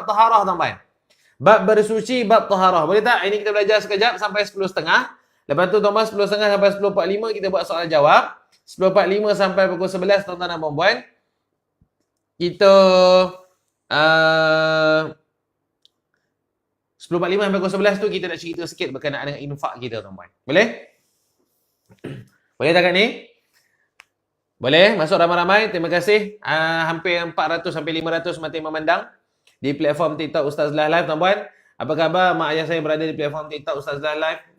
bab taharah tuan-tuan. Bab bersuci, bab taharah. Boleh tak? Ini kita belajar sekejap sampai 10.30. Lepas tu tuan-tuan 10.30 sampai 10.45 kita buat soal jawab. 10.45 sampai pukul 11 tuan-tuan dan puan-puan. Kita 10.45 sampai pukul 11 tu kita nak cerita sikit berkenaan dengan infak kita tuan-tuan. Boleh? Boleh tak kat ni? Boleh? Masuk ramai-ramai. Terima kasih. Hampir 400 sampai 500 mati memandang di platform TikTok Ustaz Lah Live tuan-puan. Apa khabar mak ayah saya berada di platform TikTok Ustaz Lah Live?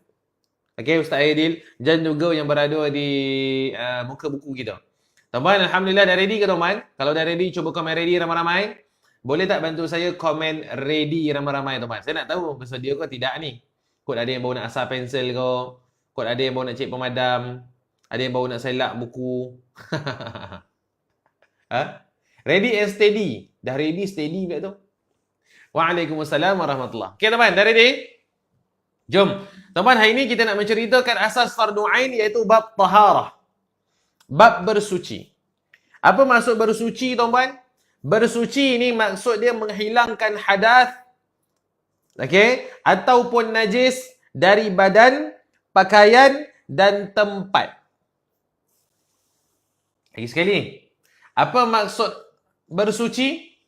Okey, Ustaz Aidil dan juga yang berada di muka buku kita. Tuan-puan, alhamdulillah dah ready ke tuan-puan? Kalau dah ready, cuba komen ready ramai-ramai. Boleh tak bantu saya komen ready ramai-ramai tuan-puan? Saya nak tahu bersedia ke tidak ni. Kot ada yang baru nak asal pensel ke, kot ada yang baru nak cek pemadam, ada yang baru nak selak buku. Ready and steady. Dah ready, steady pula tu. Waalaikumsalam warahmatullahi. Okey tuan-tuan, dah ready? Jom. Tuan-tuan, hari ini kita nak menceritakan asas fardu ain iaitu bab taharah. Bab bersuci. Apa maksud bersuci tuan-tuan? Bersuci ini maksud dia menghilangkan hadas, okey, ataupun najis dari badan, pakaian dan tempat. Lagi sekali. Apa maksud bersuci?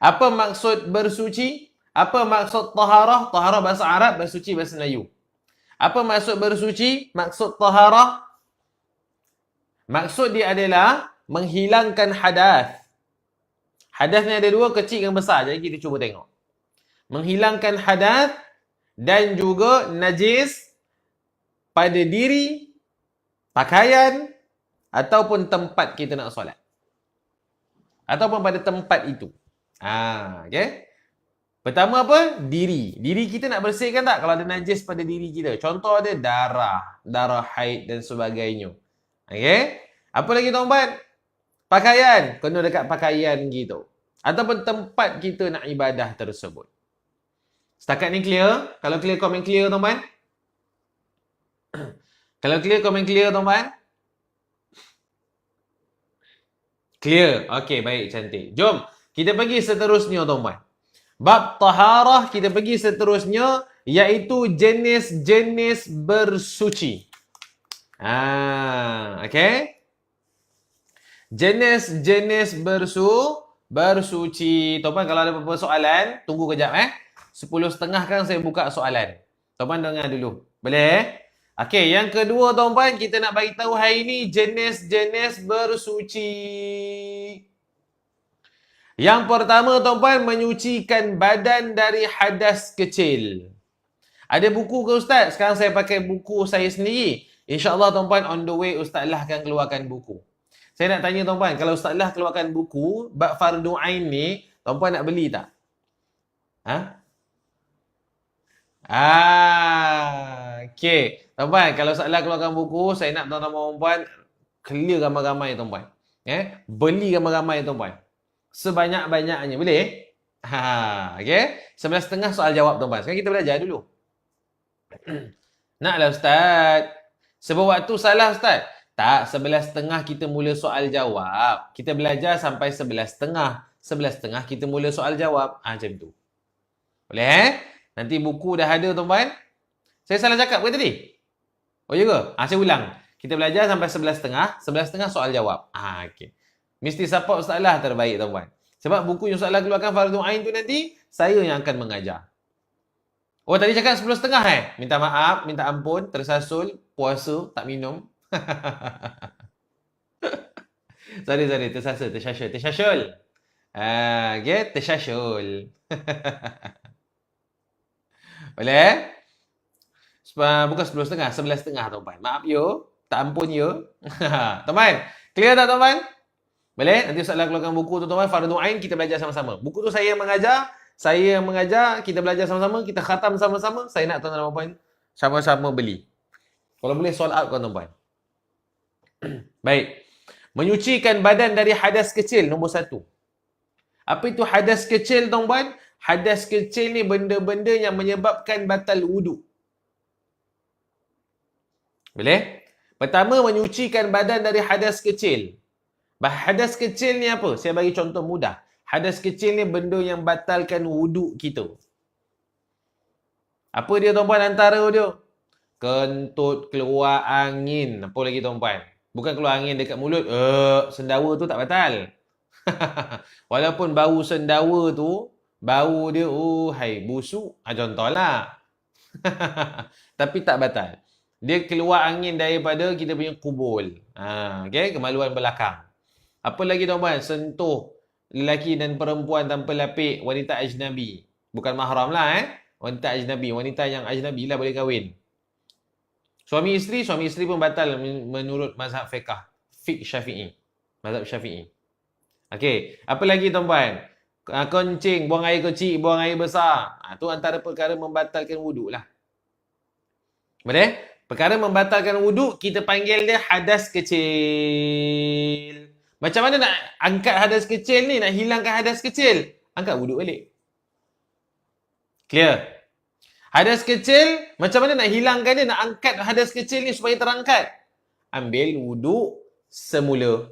Apa maksud bersuci? Apa maksud taharah? Taharah bahasa Arab, bersuci bahasa Melayu. Apa maksud bersuci? Maksud taharah? Maksud dia adalah menghilangkan hadas. Hadas ni ada dua, kecil dan besar. Jadi kita cuba tengok. Menghilangkan hadas dan juga najis pada diri, pakaian, ataupun tempat kita nak solat. Ataupun pada tempat itu. Okay. Pertama apa? Diri. Diri kita nak bersihkan tak? Kalau ada najis pada diri kita. Contoh ada darah haid dan sebagainya. Okay. Apa lagi tuan-tuan? Pakaian. Kena dekat pakaian gitu. Ataupun tempat kita nak ibadah tersebut. Setakat ni clear? Kalau clear, komen clear tuan-tuan. Kalau clear, komen clear tuan-tuan. Clear. Okey, baik, cantik. Jom, kita pergi seterusnya tuan-tuan. Bab taharah, kita pergi seterusnya, iaitu jenis-jenis bersuci. Okey. Jenis-jenis bersuci. Tuan-tuan, kalau ada apa-apa soalan, tunggu kejap 10.30 kan saya buka soalan. Tuan-tuan dengar dulu. Boleh? Okey, yang kedua tuan-tuan, kita nak bagi tahu hari ini jenis-jenis bersuci. Yang pertama tuan-tuan, menyucikan badan dari hadas kecil. Ada buku ke Ustaz? Sekarang saya pakai buku saya sendiri. InsyaAllah tuan-tuan, on the way Ustaz Lah akan keluarkan buku. Saya nak tanya tuan-tuan, kalau Ustaz Lah keluarkan buku, bab fardu ain ni, tuan-tuan nak beli tak? Okey. Tuan-tuan, kalau Ustaz Lah keluarkan buku, saya nak tuan-tuan perempuan clear ramai-ramai tuan-tuan. Beli ramai-ramai tuan-tuan. Sebanyak-banyaknya. Boleh? Okey. 11.30 soal jawab tuan-tuan. Sekarang kita belajar dulu. Naklah Ustaz. Sebab waktu salah Ustaz. Tak, 11.30 kita mula soal jawab. Kita belajar sampai 11.30. 11.30 kita mula soal jawab. Macam tu. Boleh? Nanti buku dah ada tuan-tuan. Saya salah cakap ke tadi? Oh ya ke? Saya ulang. Kita belajar sampai 11.30. 11.30 soal jawab. Okey. Mesti support Ustaz Lah terbaik tuan-tuan. Sebab buku yang Ustaz Lah keluarkan fardu ain tu nanti, saya yang akan mengajar. Oh tadi cakap 10.30 Minta maaf, minta ampun, tersasul, puasa, tak minum. sorry, tersasul. Okay, tersasul. Boleh? Bukan 10.30, 11.30 tuan-tuan. Maaf yo, tak ampun yo. Tuan-tuan, clear tak tuan-tuan? Boleh? Nanti Ustaz Lah keluarkan buku tu tuan-tuan, fardu ain, kita belajar sama-sama. Buku tu saya yang mengajar, kita belajar sama-sama, kita khatam sama-sama. Saya nak tuan-tuan dan puan sama-sama beli. Kalau boleh sold out tuan-tuan. Baik. Menyucikan badan dari hadas kecil, nombor 1. Apa itu hadas kecil tuan-tuan? Hadas kecil ni benda-benda yang menyebabkan batal wudu. Boleh? Pertama, menyucikan badan dari hadas kecil. Hadas kecil ni apa? Saya bagi contoh mudah. Hadas kecil ni benda yang batalkan wuduk kita. Apa dia tuan-puan antara dia? Kentut keluar angin. Apa lagi tuan-puan? Bukan keluar angin dekat mulut. Sendawa tu tak batal. Walaupun bau sendawa tu, bau dia, hai, busuk. Contohlah. Tapi tak batal. Dia keluar angin daripada kita punya kubul. Okay? Kemaluan belakang. Apa lagi tuan-puan? Sentuh lelaki dan perempuan tanpa lapik, wanita ajnabi. Bukan mahram lah wanita ajnabi. Wanita yang ajnabi lah boleh kahwin. Suami isteri pun batal menurut mazhab fiqh Syafi'i. Mazhab Syafi'i. Okey, apa lagi tuan-puan? Kencing, buang air kecil, buang air besar. Tu antara perkara membatalkan wuduk lah. Boleh? Perkara membatalkan wuduk, kita panggil dia hadas kecil. Macam mana nak angkat hadas kecil ni? Nak hilangkan hadas kecil? Angkat wuduk balik. Clear? Hadas kecil, macam mana nak hilangkan dia? Nak angkat hadas kecil ni supaya terangkat? Ambil wuduk semula.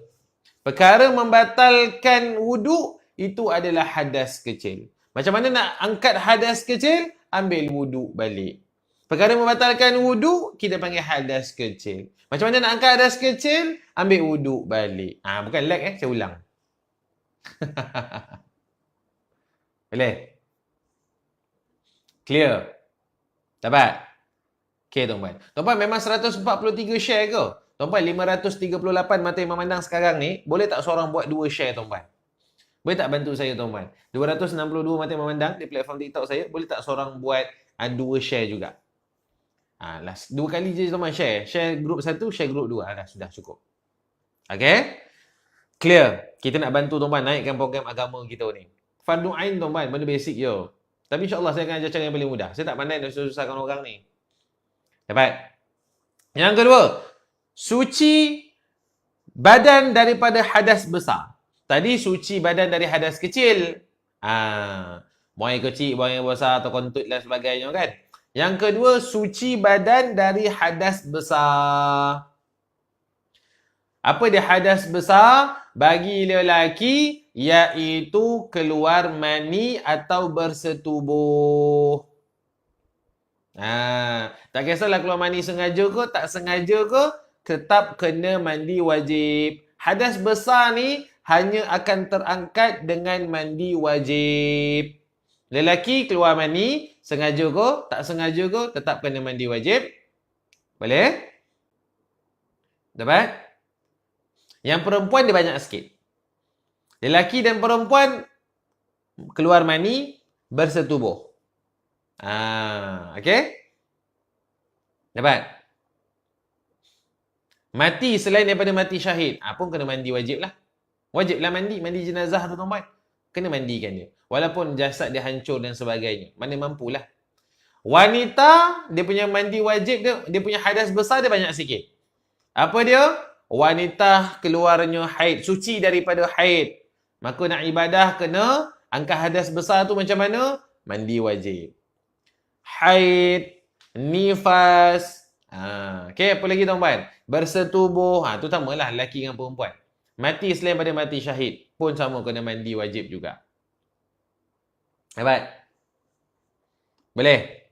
Perkara membatalkan wuduk, itu adalah hadas kecil. Macam mana nak angkat hadas kecil? Ambil wuduk balik. Perkara membatalkan wuduk, kita panggil hadas kecil. Macam mana nak angkat hadas kecil? Ambil wuduk balik. Bukan lag saya ulang. Boleh? Clear? Dapat? Okay tuan-puan. Tuan-puan memang 143 share ke? Tuan-puan 538 mata yang memandang sekarang ni, boleh tak seorang buat 2 share tuan-puan? Boleh tak bantu saya tuan-puan? 262 mata yang memandang di platform TikTok saya, boleh tak seorang buat 2 share juga? Last 2 kali je tuan-puan share. Share group 1, share group 2. Dah sudah cukup. Okay? Clear? Kita nak bantu tuan-puan naikkan program agama kita ni. Fardu Ain tuan-puan, benda basic je. Tapi insyaAllah saya akan ajar cara yang paling mudah. Saya tak pandai nak susahkan orang ni. Dapat? Yang kedua, suci badan daripada hadas besar. Tadi suci badan dari hadas kecil. Buang air kecil, buang air besar atau kontut dan sebagainya kan. Yang kedua, suci badan dari hadas besar. Apa dia hadas besar? Bagi lelaki, iaitu keluar mani atau bersetubuh. Tak kisahlah keluar mani sengaja ke, tak sengaja ke, tetap kena mandi wajib. Hadas besar ni hanya akan terangkat dengan mandi wajib. Lelaki keluar mani, sengaja ke, tak sengaja ke, tetap kena mandi wajib. Boleh? Dapat? Yang perempuan dia banyak sikit. Lelaki dan perempuan keluar mani, bersetubuh. Okay? Dapat? Mati selain daripada mati syahid, pun kena mandi wajib lah. Wajib lah mandi jenazah tu tuan-tuan. Kena mandikan dia. Walaupun jasad dia hancur dan sebagainya. Mana mampulah. Wanita, dia punya mandi wajib dia punya hadas besar dia banyak sikit. Apa dia? Wanita keluarnya haid, suci daripada haid. Maka nak ibadah kena angkat hadas besar tu macam mana? Mandi wajib. Haid, nifas. Okay, apa lagi tuan-tuan? Bersetubuh. Tu samalah lelaki dengan perempuan. Mati selain pada mati syahid pun sama kena mandi wajib juga. Dapat? Boleh?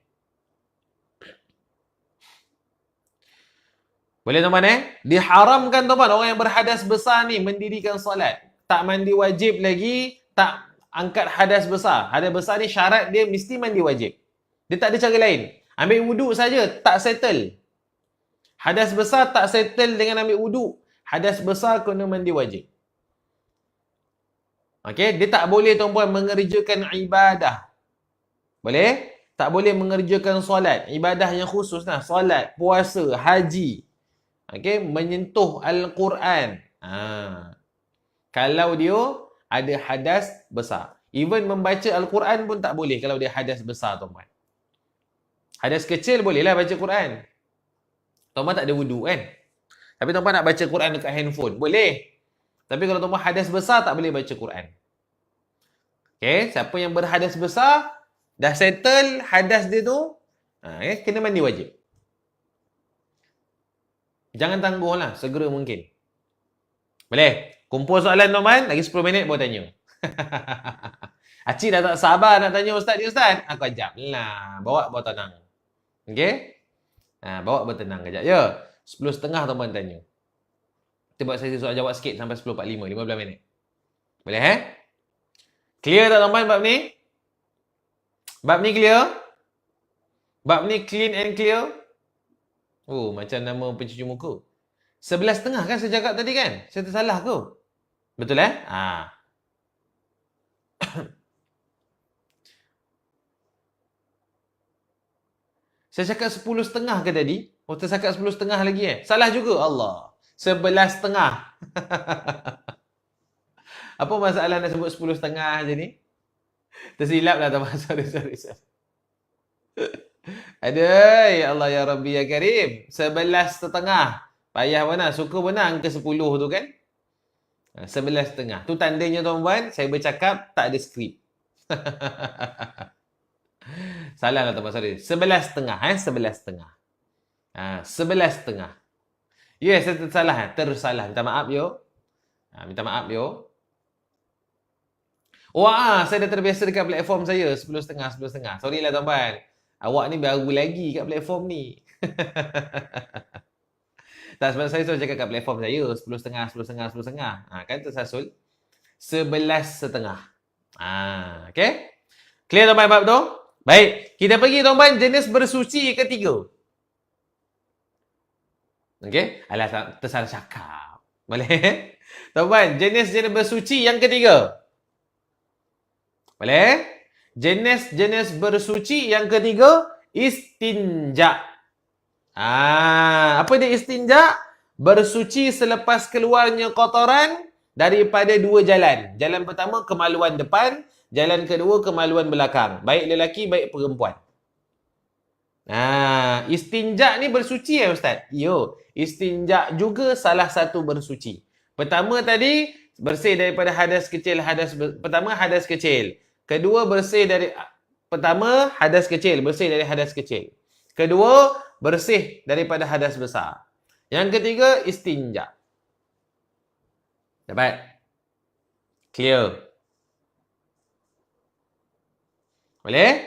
Boleh tuan-tuan Diharamkan tuan-tuan orang yang berhadas besar ni mendirikan solat. Tak mandi wajib lagi, tak angkat hadas besar. Hadas besar ni syarat dia mesti mandi wajib. Dia tak ada cara lain. Ambil wuduk saja tak settle. Hadas besar tak settle dengan ambil wuduk. Hadas besar kena mandi wajib. Okey, dia tak boleh tuan-puan mengerjakan ibadah. Boleh? Tak boleh mengerjakan solat. Ibadah yang khusus lah. Solat, puasa, haji. Okey, menyentuh Al-Quran. Kalau dia ada hadas besar. Even membaca Al-Quran pun tak boleh kalau dia hadas besar tuan-puan. Hadas kecil bolehlah baca Quran. Tuan-puan tak ada wuduk kan? Tapi tuan-puan nak baca Quran dekat handphone. Boleh. Tapi kalau tuan-puan hadas besar, tak boleh baca Quran. Okay. Siapa yang berhadas besar, dah settle hadas dia tu, kena mandi wajib. Jangan tangguh lah. Segera mungkin. Boleh? Kumpul soalan tuan-puan. Lagi 10 minit baru tanya. Acik dah tak sabar nak tanya ustaz ni ustaz. Aku ajak lah. Bawa tenang. Okey? Bawa bertenang kejap. Ya. 10.30 tuan-tuan tanya. Kita buat sesi soal jawab sikit sampai 10.45. 15 minit. Boleh Clear tak tuan-tuan bab ni? Bab ni clear? Bab ni clean and clear? Oh, macam nama pencuci muka. 11.30 kan saya cakap tadi kan? Saya tersalah ke? Betul Saya cakap 10.30 ke tadi? Oh, tercakap 10.30 lagi Salah juga. Allah. 11.30. Apa masalah nak sebut 10.30 je ni? Tersilap lah teman. Sorry. Aduh, ya Allah ya Rabbi ya Karim. 11.30. Payah mana? Suka mana angka 10 tu kan? 11.30. Tu tandanya tuan-tuan, saya bercakap tak ada skrip. Salah lah tuan-tuan, sorry. 11.30 11.30. 11.30. Ya, saya tersalah. Minta maaf yo. Saya dah terbiasa dekat platform saya 10.30. Sorry lah tuan-tuan. Awak ni baru lagi kat platform ni. Tak, sebab saya selalu cakap kat platform saya 10.30. Kan tersasul 11.30. Okay? Clear tuan-tuan bab tu? Baik, kita pergi tuan-tuan jenis bersuci ketiga. Okay? Alah, tersalah cakap. Boleh? Tuan-tuan, jenis bersuci yang ketiga. Boleh? Jenis bersuci yang ketiga, istinja. Apa dia istinja? Bersuci selepas keluarnya kotoran daripada dua jalan. Jalan pertama, kemaluan depan. Jalan kedua, kemaluan belakang. Baik lelaki, baik perempuan. Istinja ni bersuci Ustaz? Yo, istinja juga salah satu bersuci. Pertama tadi, bersih daripada hadas kecil. Pertama, hadas kecil. Kedua, bersih dari hadas kecil. Kedua, bersih daripada hadas besar. Yang ketiga, istinja. Dapat? Clear? Boleh?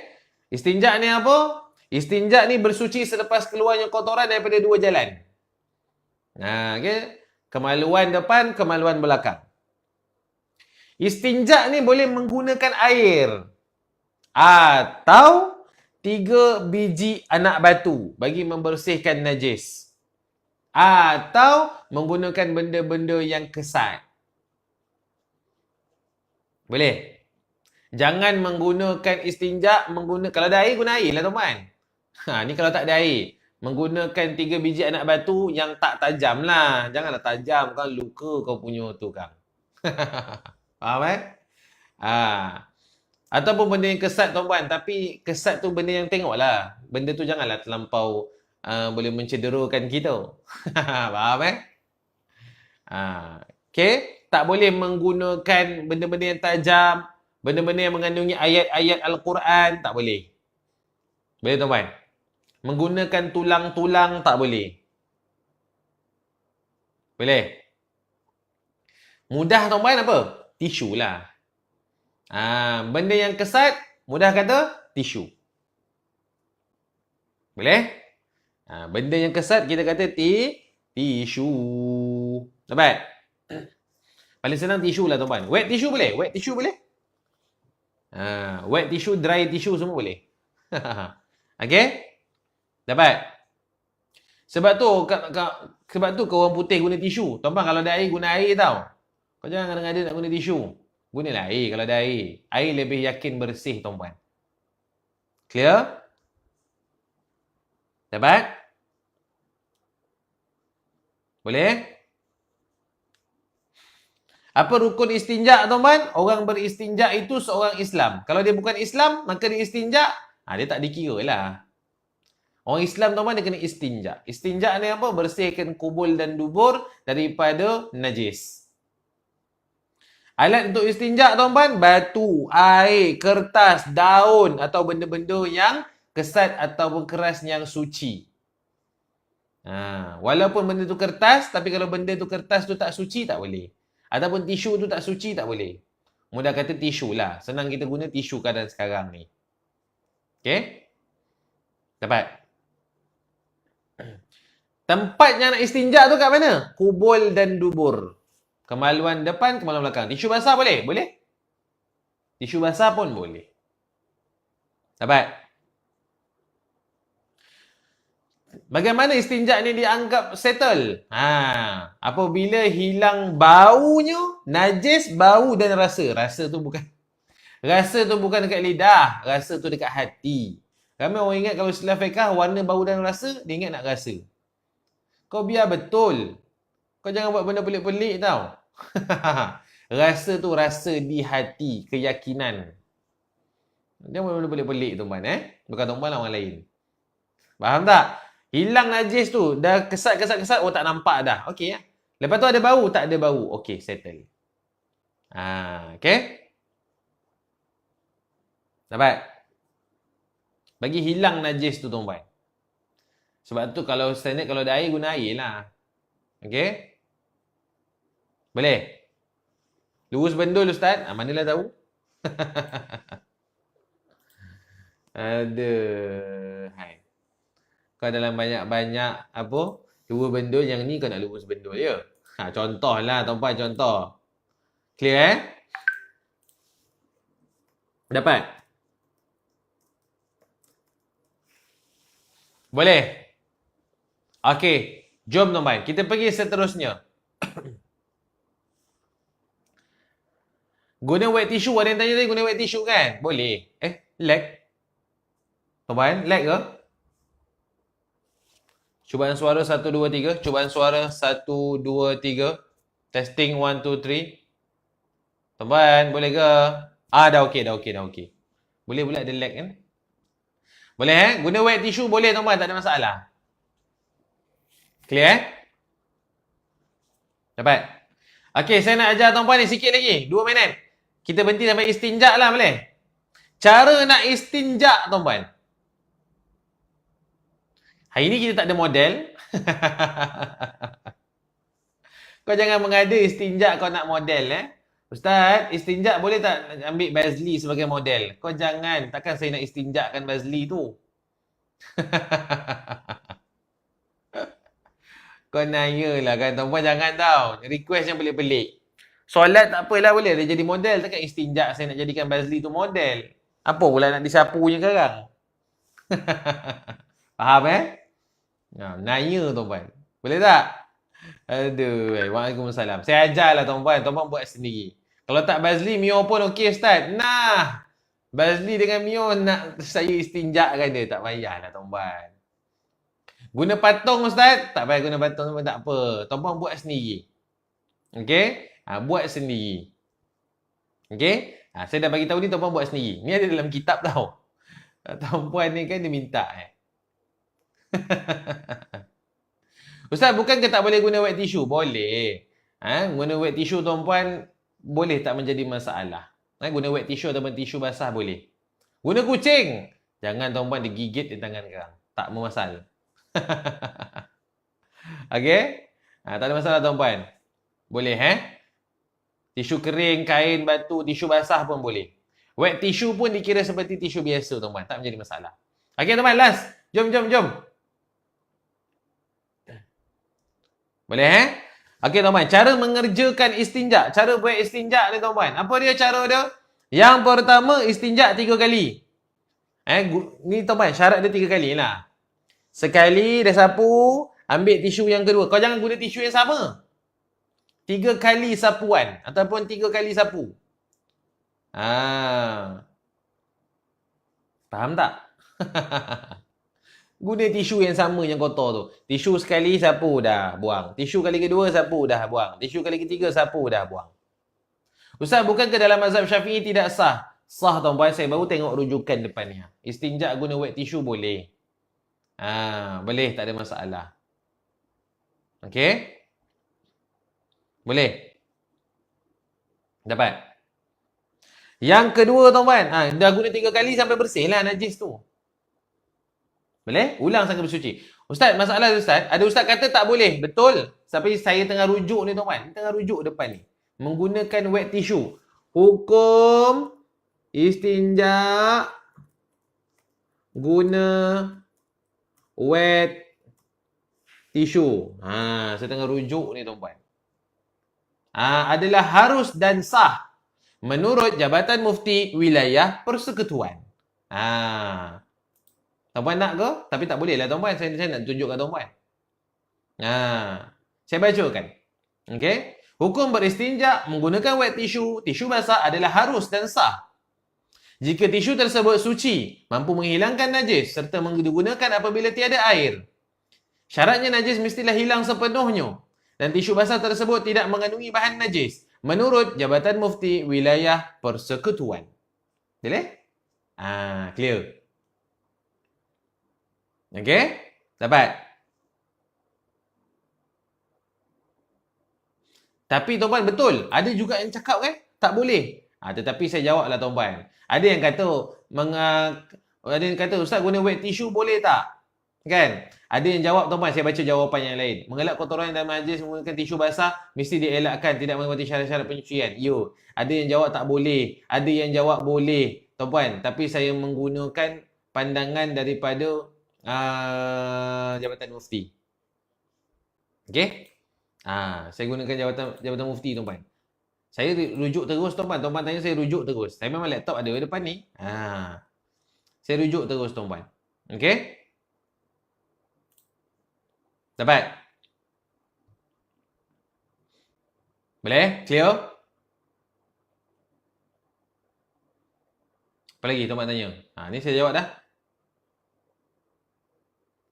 Istinja ni apa? Istinja ni bersuci selepas keluarnya kotoran daripada dua jalan. Okay? Kemaluan depan, kemaluan belakang. Istinja ni boleh menggunakan air atau 3 biji anak batu bagi membersihkan najis. Atau menggunakan benda-benda yang kesat. Boleh? Jangan menggunakan istinja, kalau ada air, guna air lah tuan-tuan. Ni kalau tak ada air. Menggunakan 3 biji anak batu yang tak tajam lah. Janganlah tajam, kan luka kau punya tu kan. Faham Ataupun benda yang kesat tuan-tuan. Tapi kesat tu benda yang tengok lah. Benda tu janganlah terlampau boleh mencederakan kita. Faham Okay. Tak boleh menggunakan benda-benda yang tajam. Benda-benda yang mengandungi ayat-ayat Al-Quran. Tak boleh. Boleh tuan-tuan? Menggunakan tulang-tulang tak boleh. Boleh? Mudah tuan-tuan apa? Tisu lah. Benda yang kesat, mudah kata tisu. Boleh? Benda yang kesat kita kata tisu. Dapat? Paling senang tisu lah tuan-tuan. Wet tisu boleh? Wet tisu boleh? Wet tisu, dry tisu semua boleh. Okay? Dapat? Sebab tu orang putih guna tisu. Tuan-tuan kalau ada air, guna air tau. Kau jangan kadang-kadang nak guna tisu. Gunalah air kalau ada air. Air lebih yakin bersih tuan-tuan. Clear? Dapat? Boleh? Apa rukun istinja tuan-tuan? Orang beristinja itu seorang Islam. Kalau dia bukan Islam, maka dia istinja, dia tak dikira lah. Orang Islam tuan-tuan dia kena istinja. Istinja ni apa? Bersihkan kubul dan dubur daripada najis. Alat untuk istinja tuan-tuan, batu, air, kertas, daun atau benda-benda yang kesat ataupun keras yang suci. Walaupun benda tu kertas, tapi kalau benda tu kertas tu tak suci, tak boleh. Ataupun tisu tu tak suci, tak boleh. Mudah kata tisu lah. Senang kita guna tisu keadaan sekarang ni. Okay? Dapat? Tempat yang nak istinja tu kat mana? Kubul dan dubur. Kemaluan depan, kemaluan belakang. Tisu basah boleh? Boleh. Tisu basah pun boleh. Dapat? Bagaimana istinja ni dianggap settle? Apabila hilang baunya, najis, bau dan rasa. Rasa tu bukan dekat lidah. Rasa tu dekat hati. Ramai orang ingat kalau istilah fiqh warna, bau dan rasa, dia ingat nak rasa. Kau biar betul. Kau jangan buat benda pelik-pelik tau. Rasa tu rasa di hati, keyakinan. Jangan buat benda pelik-pelik tuan-tuan. Bukan tuan-tuan lah, orang lain. Faham tak? Hilang najis tu, dah kesat, tak nampak dah. Okey ya. Lepas tu ada bau, tak ada bau. Okey, settle. Okey. Dapat? Bagi hilang najis tu tuan-tuan. Sebab tu kalau standard, kalau ada air, guna air lah. Okey? Boleh? Lurus bendul Ustaz? Manalah tahu? Hai. Kau dalam banyak-banyak apa? Dua bendul, yang ni kau nak lurus bendul ya? Contoh lah tuan-tuan, contoh. Clear Dapat? Boleh? Okey. Jom tuan-tuan, kita pergi seterusnya. Guna wet tissue, ada yang tanya tadi guna wet tissue kan? Boleh. Lag? Tuan-tuan, lag ke? Cubaan suara 1, 2, 3. Cubaan suara 1, 2, 3. Testing 1, 2, 3. Tuan-tuan, boleh ke? Dah okey. Boleh pula ada lag kan? Boleh Guna wet tissue boleh tuan-tuan, tak ada masalah. Clear Dapat? Okey, saya nak ajar tuan-tuan ni sikit lagi. 2 minit. Kita berhenti sampai istinja lah boleh? Cara nak istinja tuan-tuan. Hari ni kita tak ada model. Kau jangan mengada istinja kau nak model Ustaz, istinja boleh tak ambil Bazli sebagai model? Kau jangan. Takkan saya nak istinjakan Bazli tu. Kau nanya lah kan tuan-puan, jangan tau. Request yang pelik-pelik. Solat tak apalah boleh dia jadi model. Takkan istinja saya nak jadikan Bazli tu model. Apa pula nak disapunya sekarang? Faham nanya tuan-puan. Boleh tak? Aduh, waalaikumsalam. Saya ajarlah tuan-puan. Tuan-puan buat sendiri. Kalau tak Bazli, Mio pun okey Ustaz. Nah, Bazli dengan Mio nak saya istinjakan dia. Tak payahlah tuan-puan. Guna patung Ustaz? Tak payah guna patung pun tak apa. Tuan-puan buat sendiri. Okey? Buat sendiri. Okey? Saya dah bagi tahu ni, tuan-puan buat sendiri. Ni ada dalam kitab tau. Tuan-puan ni kan dia minta Ustaz, bukankah tak boleh guna wet tissue? Boleh. Guna wet tissue tuan-puan boleh tak menjadi masalah. Guna wet tissue ataupun tisu basah boleh. Guna kucing. Jangan tuan-puan digigit di tangan kerang. Tak memasal. Okey? Tak ada masalah tuan-puan. Boleh Tisu kering, kain, batu, tisu basah pun boleh. Wet tissue pun dikira seperti tisu biasa tuan-puan. Tak menjadi masalah. Okey tuan-puan, last. Jom. Boleh Okey tuan-puan, cara mengerjakan istinja. Cara buat istinja ni tuan-puan. Apa dia cara dia? Yang pertama, istinja 3 kali. Ni tuan-puan, syarat dia 3 kali lah. Sekali dah sapu, ambil tisu yang kedua. Kau jangan guna tisu yang sama. 3 kali sapuan ataupun 3 kali sapu. Faham tak? Guna tisu yang sama yang kotor tu. Tisu sekali sapu dah buang. Tisu kali kedua sapu dah buang. Tisu kali ketiga sapu dah buang. Ustaz, bukankah dalam mazhab Syafi'i tidak sah? Sah tuan-puan, saya baru tengok rujukan depannya. Istinja guna wet tisu boleh. Boleh, tak ada masalah. Okey? Boleh? Dapat? Yang kedua tuan-puan, dah guna 3 kali sampai bersih lah najis tu. Boleh? Ulang sampai bersuci. Ustaz, masalah Ustaz, ada Ustaz kata tak boleh. Betul. Tapi saya tengah rujuk ni tuan-puan. Tengah rujuk depan ni. Menggunakan wet tissue. Hukum istinja guna wet tisu. Saya tengah rujuk ni tuan-puan. Adalah harus dan sah menurut Jabatan Mufti Wilayah Persekutuan. Tuan-puan nak ke? Tapi tak boleh lah tuan-puan. Saya nak tunjuk kat tuan-puan. Saya bacakan. Okey. Hukum beristinja menggunakan wet tisu basah adalah harus dan sah. Jika tisu tersebut suci, mampu menghilangkan najis serta digunakan apabila tiada air. Syaratnya najis mestilah hilang sepenuhnya dan tisu basah tersebut tidak mengandungi bahan najis menurut Jabatan Mufti Wilayah Persekutuan. Boleh? Clear. Okey? Dapat? Tapi tuan-puan betul, ada juga yang cakap kan tak boleh. Tetapi saya jawablah tuan-puan. Ada yang kata Ustaz guna wet tissue boleh tak? Kan? Ada yang jawab tuan-puan, saya baca jawapan yang lain. Mengelak kotoran dan najis menggunakan tisu basah mesti dielakkan, tidak mengikuti syarat-syarat penyucian. Ada yang jawab tak boleh, ada yang jawab boleh. Tuan-puan, tapi saya menggunakan pandangan daripada Jabatan Mufti. Okey? Saya gunakan Jabatan Mufti tuan-puan. Saya rujuk terus tuan-puan. Tuan-puan tanya saya rujuk terus. Saya memang laptop ada di depan ni. Saya rujuk terus tuan-puan. Okey? Dapat? Boleh? Clear? Apa lagi tuan-puan tanya? Ni saya jawab dah.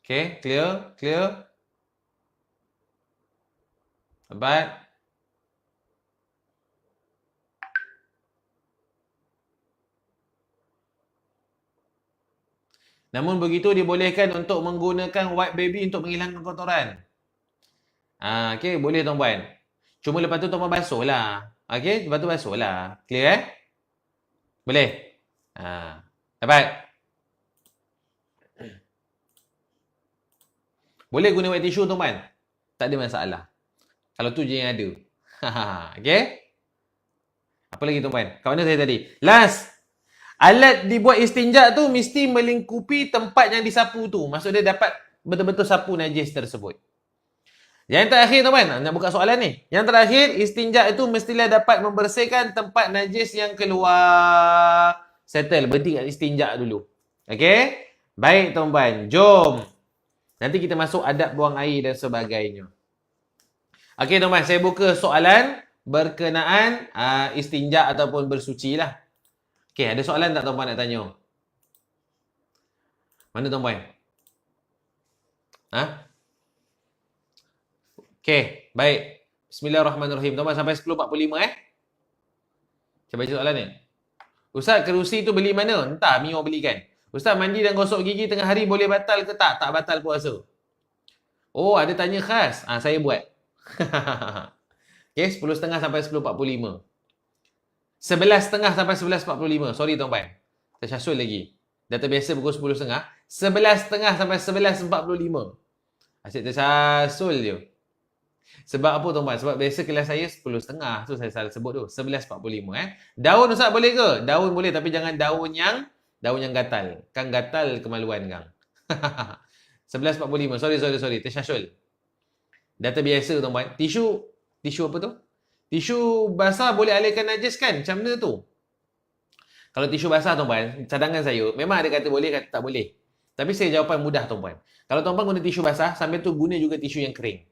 Okey, clear? Clear? Dapat? Namun begitu dibolehkan untuk menggunakan wipe baby untuk menghilangkan kotoran. Okey, boleh tuan-puan. Cuma lepas tu tuan-puan basuh lah. Okey, lepas tu basuh lah. Clear Boleh? Dapat? Boleh guna wet tissue tuan-puan? Tak ada masalah. Kalau tu je yang ada. Okey? Apa lagi tuan-puan? Kat mana saya tadi? Last. Alat dibuat istinja tu mesti melingkupi tempat yang disapu tu. Maksud dia dapat betul-betul sapu najis tersebut. Yang terakhir tuan-puan, nak buka soalan ni. Yang terakhir, istinja itu mestilah dapat membersihkan tempat najis yang keluar. Settle, berhenti kat istinja dulu. Okey? Baik tuan-puan, jom. Nanti kita masuk adab buang air dan sebagainya. Okey tuan-puan, saya buka soalan berkenaan istinja ataupun bersuci lah. Okey, ada soalan tak tuan-puan nak tanya? Mana tuan-puan? Okey, baik. Bismillahirrahmanirrahim. Tuan-puan sampai 10.45 Saya baca soalan ni. Ustaz, kerusi tu beli mana? Entah, Mio belikan. Ustaz, mandi dan gosok gigi tengah hari boleh batal ke tak? Tak batal puasa. Oh, ada tanya khas. Saya buat. Okey, 10.30 sampai 10.45. 11.30 sampai 11.45. Sorry tuan-puan. Tersyasul lagi. Data biasa pukul 10.30. 11.30 sampai 11.45. Asyik tersasul je. Sebab apa tuan-puan? Sebab biasa kelas saya 10.30. Tu saya salah sebut tu. 11.45 Daun Ustaz boleh ke? Daun boleh tapi jangan daun yang gatal. Kan gatal kemaluan kang. 11.45. Sorry. Tersasul. Data biasa tuan-puan. Tisu apa tu? Tisu basah boleh alirkan najis kan? Macam mana tu? Kalau tisu basah tuan-puan, cadangan saya, memang ada kata boleh, kata tak boleh. Tapi saya jawapan mudah tuan-puan. Kalau tuan-puan guna tisu basah, sambil tu guna juga tisu yang kering.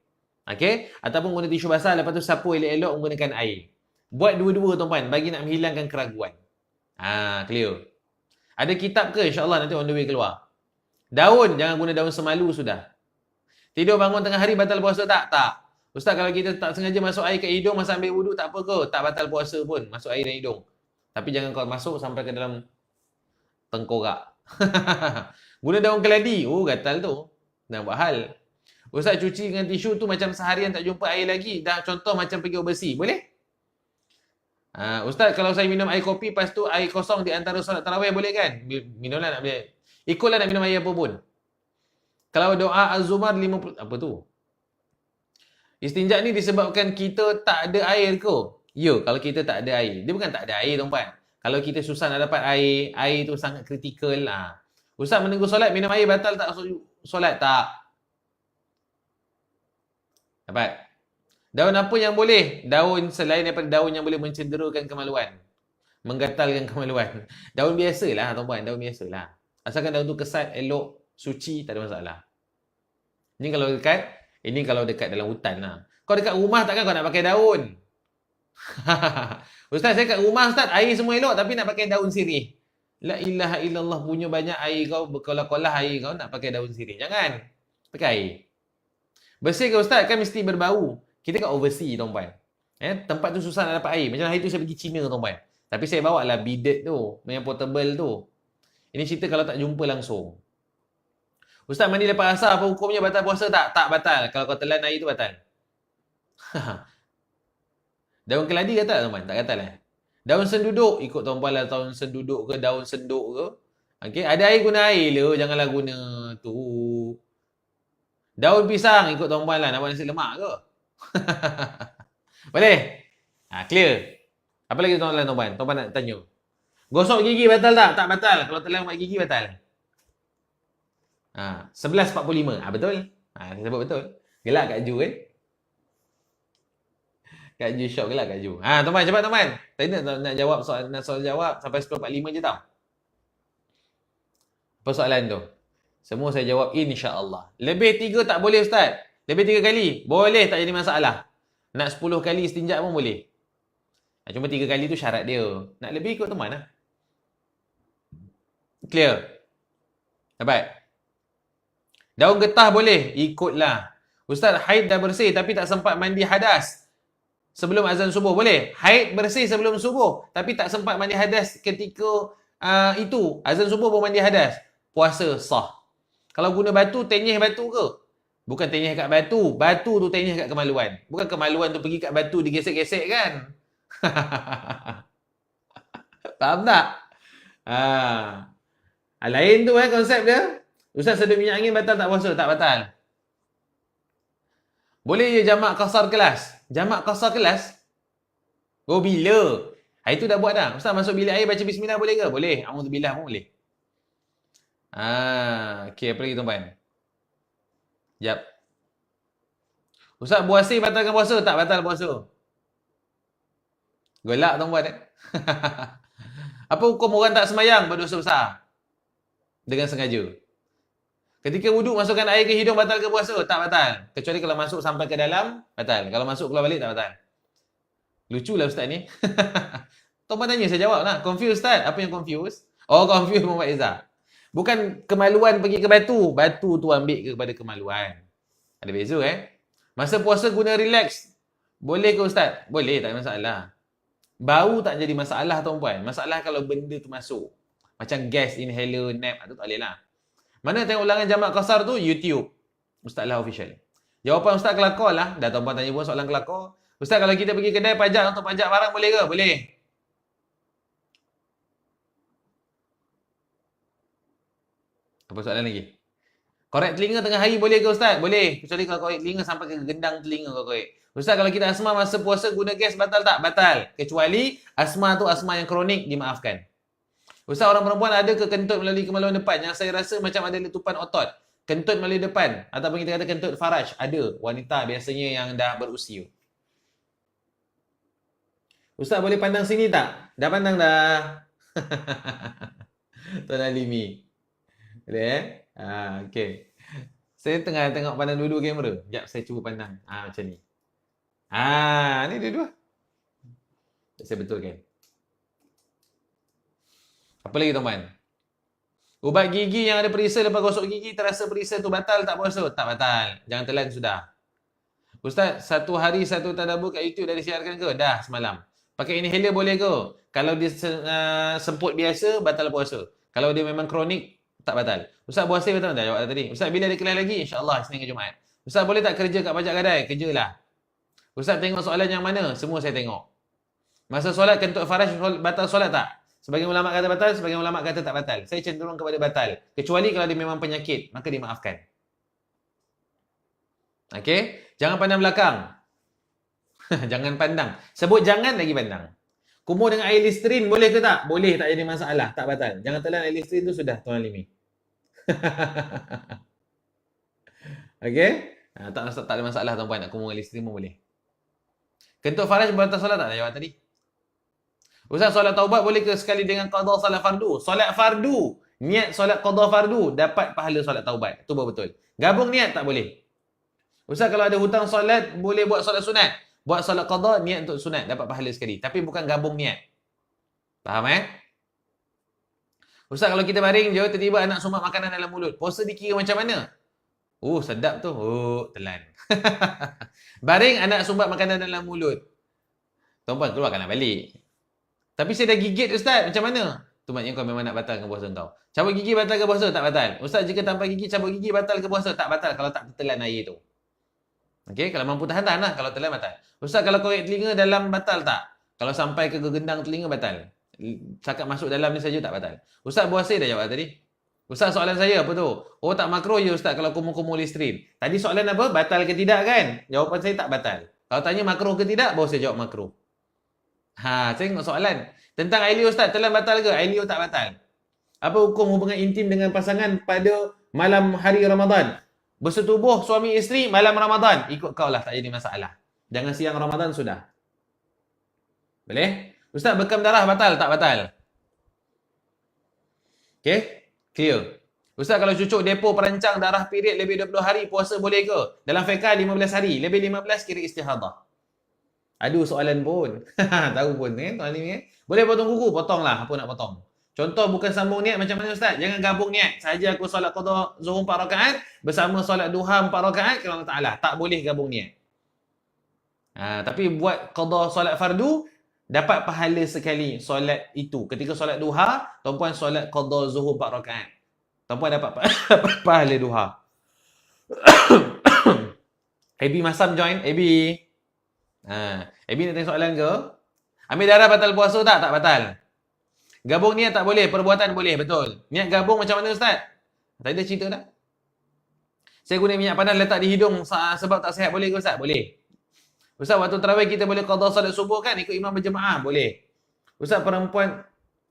Okey? Ataupun guna tisu basah, lepas tu sapu elok-elok menggunakan air. Buat dua-dua tuan-puan, bagi nak menghilangkan keraguan. Clear. Ada kitab ke? InsyaAllah nanti on the way keluar. Daun, jangan guna daun semalu sudah. Tidur bangun tengah hari batal puasa tak? Tak. Ustaz, kalau kita tak sengaja masuk air ke hidung masa ambil wuduk tak apa ke? Tak batal puasa pun masuk air dalam hidung. Tapi jangan kau masuk sampai ke dalam tengkorak. Guna daun keladi. Oh, gatal tu. Nak buat hal. Ustaz, cuci dengan tisu tu macam seharian tak jumpa air lagi. Dah contoh macam pergi bersih. Boleh? Ustaz, kalau saya minum air kopi, lepas tu air kosong di antara solat tarawih boleh kan? Minumlah nak boleh. Ikutlah nak minum air apa pun. Kalau doa Az-Zumar 50... Apa tu? Istinja ni disebabkan kita tak ada air ke? Ya, kalau kita tak ada air. Dia bukan tak ada air, tuan-puan. Kalau kita susah nak dapat air, air tu sangat kritikal. Ustaz menunggu solat, minum air batal tak solat? Tak. Dapat. Daun apa yang boleh? Daun selain daripada daun yang boleh mencederakan kemaluan. Menggatalkan kemaluan. Daun biasalah, tuan-puan. Daun biasalah. Asalkan daun tu kesat, elok, suci, tak ada masalah. Ini kalau dekat dalam hutan lah. Kau dekat rumah takkan kau nak pakai daun? Ustaz, saya kat rumah Ustaz, air semua elok tapi nak pakai daun sirih. La ilaha illallah, punya banyak air kau, berkolah-kolah air kau nak pakai daun sirih. Jangan. Pakai air. Bersih ke Ustaz? Kan mesti berbau. Kita kat overseas, tuan-puan. Tempat tu susah nak dapat air. Macam hari tu saya pergi China, tuan-puan. Tapi saya bawa lah bidet tu. Yang portable tu. Ini cerita kalau tak jumpa langsung. Ustaz, mandi lepas asar apa hukumnya? Batal puasa tak? Tak batal. Kalau kau telan air tu batal. Daun keladi kata tak, tuan-puan? Tak kata lah. Daun senduduk, ikut tuan-puan lah, daun senduduk ke, daun senduk ke. Okay, ada air guna air le, janganlah guna tu. Daun pisang, ikut tuan-puan lah, nak buat nasi lemak ke? Boleh? Clear. Apa lagi tuan-puan? Tuan-puan nak tanya. Gosok gigi batal tak? Tak batal. Kalau telan mak gigi batal. 11.45. Betul. Saya sebut betul. Gelak Kak Ju kan? Kak Ju shop gelak Kak Ju. Tuan-puan, cepat tuan-puan. Tadi nak jawab soal jawab sampai 10.45 je tau. Apa soalan tu? Semua saya jawab insya-Allah. Lebih 3 tak boleh Ustaz. Lebih 3 kali. Boleh, tak jadi masalah. Nak 10 kali istinja pun boleh. Cuma 3 kali tu syarat dia. Nak lebih ikut teman lah. Clear? Dapat? Daun getah boleh? Ikutlah. Ustaz, haid dah bersih tapi tak sempat mandi hadas sebelum azan subuh. Boleh? Haid bersih sebelum subuh tapi tak sempat mandi hadas ketika itu. Azan subuh baru mandi hadas. Puasa sah. Kalau guna batu, tenyih batu ke? Bukan tenyih kat batu. Batu tu tenyih kat kemaluan. Bukan kemaluan tu pergi kat batu digesek-gesek kan? Faham tak? Lain tu konsep dia. Ustaz, sedut minyak angin batal tak puasa? Tak batal. Boleh je jamak qasar kelas? Jamak qasar kelas? Bila? Hari tu dah buat dah. Ustaz, masuk bilik air baca bismillah boleh ke? Boleh. Auzubillah pun boleh. Okey, apa lagi tuan-tuan? Jap. Ustaz, buasir batalkan puasa? Tak batal puasa. Golak tuan-tuan. Apa hukum orang tak sembahyang berdosa besar? Dengan sengaja. Ketika wuduk masukkan air ke hidung batal ke puasa? Tak batal. Kecuali kalau masuk sampai ke dalam, batal. Kalau masuk keluar balik, tak batal. Luculah Ustaz ni. Tuan-tuan tanya, saya jawab lah. Confused Ustaz? Apa yang confused? Oh, confused Muhammad Izzah. Bukan kemaluan pergi ke batu. Batu tu ambil kepada kemaluan. Ada beza Masa puasa guna relax. Boleh ke Ustaz? Boleh, tak ada masalah. Bau tak jadi masalah tuan-puan. Masalah kalau benda tu masuk. Macam gas, inhaler, nap, tu tak boleh lah. Mana tengok ulangan jamak qasar tu? YouTube. Ustaz Lah Official. Jawapan Ustaz kelakar lah. Dah tuan-puan tanya pun soalan kelakar. Ustaz, kalau kita pergi kedai pajak untuk pajak barang boleh ke? Boleh. Apa soalan lagi? Korek telinga tengah hari boleh ke Ustaz? Boleh. Kecuali kalau korek telinga sampai ke gendang telinga kau korek. Ustaz, kalau kita asma masa puasa guna gas batal tak? Batal. Kecuali asma tu asma yang kronik, dimaafkan. Ustaz, orang perempuan ada ke kentut melalui kemaluan depan? Yang saya rasa macam ada letupan otot. Kentut melalui depan. Ataupun kita kata kentut faraj. Ada. Wanita biasanya yang dah berusia. Ustaz, boleh pandang sini tak? Dah pandang dah. Tuan Alimi. Boleh okey. Saya tengah tengok pandang dua-dua kamera. Sekejap saya cuba pandang. Macam ni. Ni dua-dua. Saya betulkan. Apa lagi tuan-tuan? Ubat gigi yang ada perisa lepas gosok gigi terasa perisa tu batal tak puasa? Tak batal. Jangan telan sudah. Ustaz, 1 hari 1 tadabbur kat YouTube dah disiarkan ke? Dah semalam. Pakai inhaler boleh ke? Kalau dia semput biasa, batal puasa. Kalau dia memang kronik, tak batal. Ustaz, puasa betul tak? Jawab tadi. Ustaz, bila ada kelas lagi? InsyaAllah, Isnin ke Jumaat. Ustaz, boleh tak kerja kat pajak gadai? Kerjalah. Ustaz, tengok soalan yang mana? Semua saya tengok. Masa solat kentut faraj batal solat tak? Sebagian ulama kata batal, sebagian ulama kata tak batal. Saya cenderung kepada batal. Kecuali kalau dia memang penyakit, maka dimaafkan. Okey? Jangan pandang belakang. Jangan pandang. Sebut jangan lagi pandang. Kumur dengan air Listerine boleh ke tak? Boleh, tak jadi masalah. Tak batal. Jangan telan air Listerine tu sudah, Tuan Alimi. Okey? Tak ada masalah tuan-puan. Nak kumur dengan Listerine pun boleh. Kentut faraj batal solat tak? Jawab tadi. Ustaz, solat taubat boleh ke sekali dengan qada solat fardu? Solat fardu. Niat solat qada fardu. Dapat pahala solat taubat. Itu betul. Gabung niat tak boleh. Ustaz, kalau ada hutang solat, boleh buat solat sunat. Buat solat qada, niat untuk sunat. Dapat pahala sekali. Tapi bukan gabung niat. Faham Ustaz, kalau kita baring je, tiba-tiba anak sumbat makanan dalam mulut. Puasa dikira macam mana? Oh, sedap tu. Oh, telan. Baring, anak sumbat makanan dalam mulut. Tuan-puan, keluarkanlah balik. Tapi saya dah gigit, Ustaz. Macam mana? Tu maknanya kau memang nak batalkan puasa kau. Cabut gigi batal ke puasa? Tak batal. Ustaz, jika tanpa gigi cabut gigi batal ke puasa? Tak batal kalau tak tertelan air tu. Okey, kalau mampu tahan lah. Kalau telan batal. Ustaz, kalau korek telinga dalam batal tak? Kalau sampai ke gendang telinga batal. Cakap masuk dalam ni saja tak batal. Ustaz, puasa dah jawab tadi. Ustaz, soalan saya apa tu? Oh, tak makro je Ustaz kalau kumur-kumur Listerine. Tadi soalan apa? Batal ke tidak kan? Jawapan saya tak batal. Kalau tanya makro ke tidak, baru saya jawab makro. Saya tengok soalan. Tentang Ailio Ustaz, telan batal ke? Ailio tak batal. Apa hukum hubungan intim dengan pasangan pada malam hari Ramadan? Bersetubuh suami isteri malam Ramadan. Ikut kau lah, tak jadi masalah. Jangan siang Ramadan sudah. Boleh? Ustaz, bekam darah batal tak batal? Okey? Clear. Ustaz, kalau cucuk depo perancang darah period lebih 20 hari, puasa boleh ke? Dalam fiqh 15 hari. Lebih 15 kira istihadah. Aduh, soalan pun. Tahu pun kan, Tuan Alim. Boleh potong kuku? Potonglah. Apa nak potong? Contoh bukan sambung niat macam mana Ustaz? Jangan gabung niat. Saja aku solat qada zuhur 4 rakaat bersama solat duha 4 rakaat kerana Allah Taala. Tak boleh gabung niat. Tapi buat qada solat fardu dapat pahala sekali solat itu. Ketika solat duha, tuan-puan solat qada zuhur 4 rakaat. Tuan-puan dapat pahala duha. AB Masam join. AB. AB nak tanya soalan ke? Ambil darah batal puasa tak? Tak batal. Gabung niat tak boleh, perbuatan boleh, betul. Niat gabung macam mana Ustaz? Tadi dah cerita dah. Saya guna minyak panas letak di hidung sebab tak sihat, boleh ke Ustaz? Boleh. Ustaz, waktu tarawih kita boleh qada solat subuh kan? Ikut imam berjemaah? Boleh. Ustaz, perempuan...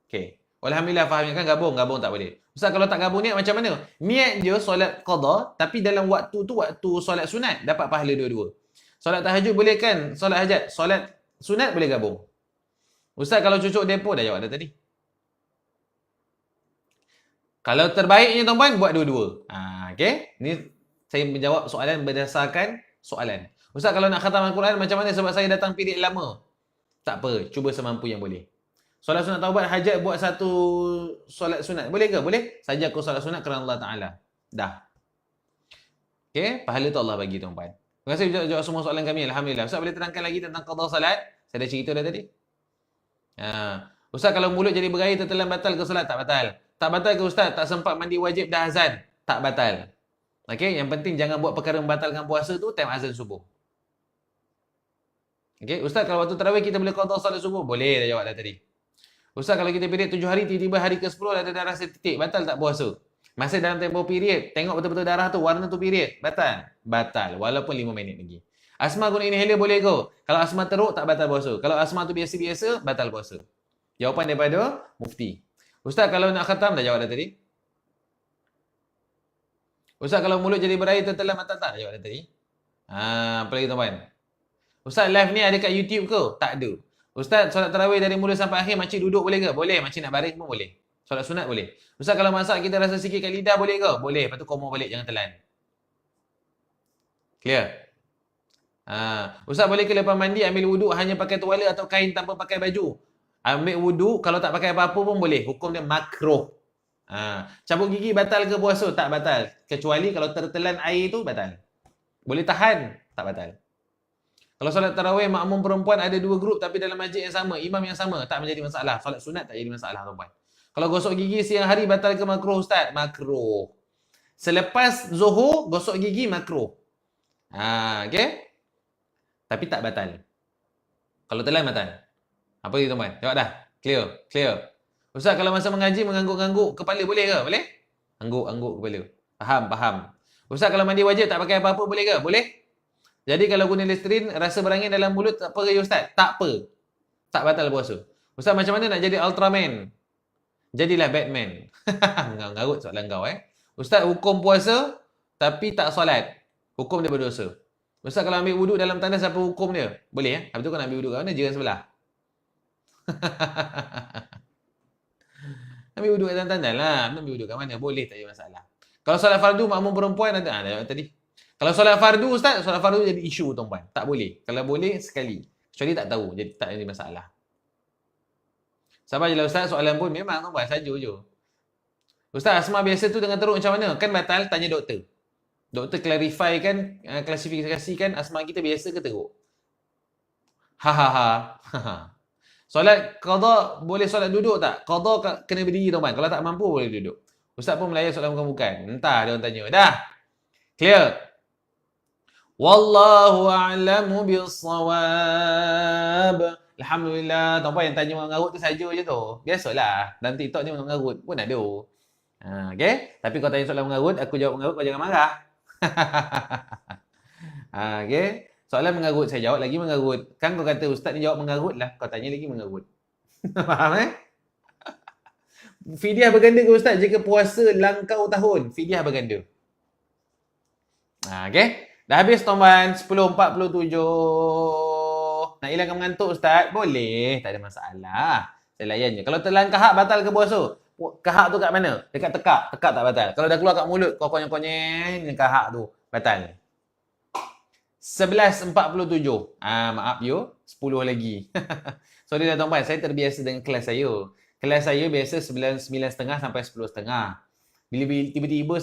Okey. Alhamdulillah faham kan gabung? Gabung tak boleh. Ustaz, kalau tak gabung niat macam mana? Niat je solat qada, tapi dalam waktu tu waktu solat sunat, dapat pahala dua-dua. Solat tahajud boleh kan? Solat hajat. Solat sunat boleh gabung. Ustaz, kalau cucuk depo, dah jawab dah tadi. Kalau terbaiknya tuan-puan, buat dua-dua. Okey? Ni saya menjawab soalan berdasarkan soalan. Ustaz, kalau nak khatam Al-Quran macam mana? Sebab saya datang period lama. Tak apa. Cuba semampu yang boleh. Solat sunat taubat hajat buat satu solat sunat. Boleh ke? Boleh. Saja aku solat sunat kerana Allah Ta'ala. Dah. Okey? Pahala tu Allah bagi tuan-puan. Terima kasih jawab semua soalan kami. Alhamdulillah. Ustaz, boleh terangkan lagi tentang qada salat? Saya dah cerita dah tadi. Ustaz, kalau mulut jadi berair tertelan batal ke solat? Tak batal. Tak batal ke Ustaz? Tak sempat mandi wajib dah azan? Tak batal. Okey, yang penting jangan buat perkara membatalkan puasa tu time azan subuh. Okey, Ustaz, kalau waktu tarawih kita boleh qada solat subuh? Boleh, dah jawab dah tadi. Ustaz, kalau kita period 7 hari, tiba-tiba hari ke-10 ada darah setitik, batal tak puasa? Masih dalam tempoh period, tengok betul-betul darah tu, warna tu period, batal? Batal, walaupun 5 minit lagi. Asma guna inhaler boleh ke? Kalau asma teruk, tak batal puasa. Kalau asma tu biasa-biasa, batal puasa. Jawapan daripada mufti. Ustaz, kalau nak khatam, dah jawab dah tadi. Ustaz, kalau mulut jadi berair tertelan batal tak? Dah jawab dah tadi. Apa lagi tuan-tuan? Ustaz, live ni ada kat YouTube ke? Tak ada. Ustaz, solat tarawih dari mula sampai akhir makcik duduk boleh ke? Boleh. Makcik nak baring pun boleh. Solat sunat boleh. Ustaz, kalau masak kita rasa sikit kat lidah boleh ke? Boleh. Lepas tu kau mau balik, jangan telan. Clear? Ustaz, boleh ke lepas mandi ambil wuduk hanya pakai tuala atau kain tanpa pakai baju? Ambil wuduk, kalau tak pakai apa-apa pun boleh. Hukum dia makruh. Cabut gigi batal ke puasa? Tak batal. Kecuali kalau tertelan air tu batal. Boleh tahan? Tak batal. Kalau solat tarawih makmum perempuan ada 2 grup tapi dalam masjid yang sama, imam yang sama, tak menjadi masalah. Solat sunat tak jadi masalah tuan-tuan. Kalau gosok gigi siang hari batal ke makruh Ustaz? Makruh. Selepas zuhur gosok gigi makruh. Okey? Tapi tak batal. Kalau telan batal. Apa dia tuan-tuan? Jawab dah. Clear. Ustaz, kalau masa mengaji mengangguk-angguk kepala boleh ke? Boleh? Angguk-angguk kepala. Faham. Ustaz, kalau mandi wajib tak pakai apa-apa boleh ke? Boleh? Jadi kalau guna Listerine, rasa berangin dalam mulut tak apa ke Ustaz? Tak apa. Tak batal puasa. Ustaz macam mana nak jadi Ultraman? Jadilah Batman. Ngarut soalan kau Ustaz hukum puasa tapi tak solat. Hukum dia berdosa. Ustaz kalau ambil wuduk dalam tandas apa hukum dia? Boleh Habis tu kau nak ambil wuduk kat mana? Jiran sebelah. Ambil wuduk kat dalam tandas lah. Ambil wuduk kat mana? Boleh, tak ada masalah. Kalau solat fardu makmum perempuan ada tadi. Kalau solat fardu Ustaz, solat fardu jadi isu tuan-puan. Tak boleh. Kalau boleh sekali. Kecuali tak tahu, jadi tak ada masalah. Sabar je lah Ustaz, soalan pun memang tuan-puan saja je. Ustaz, asma biasa tu dengan teruk macam mana? Kan batal, tanya doktor. Doktor clarify kan, klasifikasikan asma kita biasa ke teruk. Solat qada boleh solat duduk tak? Qada kena berdiri tuan-puan. Kalau tak mampu boleh duduk. Ustaz pun melayan solat bukan-bukan. Entah dia orang tanya. Dah. Clear? Wallahu a'lamu bis-shawab. Alhamdulillah. Tuan-puan yang tanya mengarut tu saja je tu. Biasalah. Dalam TikTok ni mengarut pun ada. Okay? Tapi kalau tanya soalan mengarut, aku jawab mengarut, kau jangan marah. Okay? Soalan mengarut, saya jawab lagi mengarut. Kan kau kata ustaz ni jawab mengarut lah. Kau tanya lagi mengarut. Faham Fidyah berganda ke ustaz jika puasa langkau tahun? Fidyah berganda. Okay? Dah habis tuan-tuan, 10.47. Nak hilangkan mengantuk Ustaz? Boleh, tak ada masalah. Saya layan je. Kalau telan kahak, batal ke puasa? Kahak tu kat mana? Dekat tekak. Tekak tak batal. Kalau dah keluar kat mulut, kau konyol-konyol kahak tu, batal. 11.47. Maaf yo, 10 lagi. Sorry dah tuan-tuan, saya terbiasa dengan kelas saya. Kelas saya biasa 9.30 sampai 10.30. Bila tiba-tiba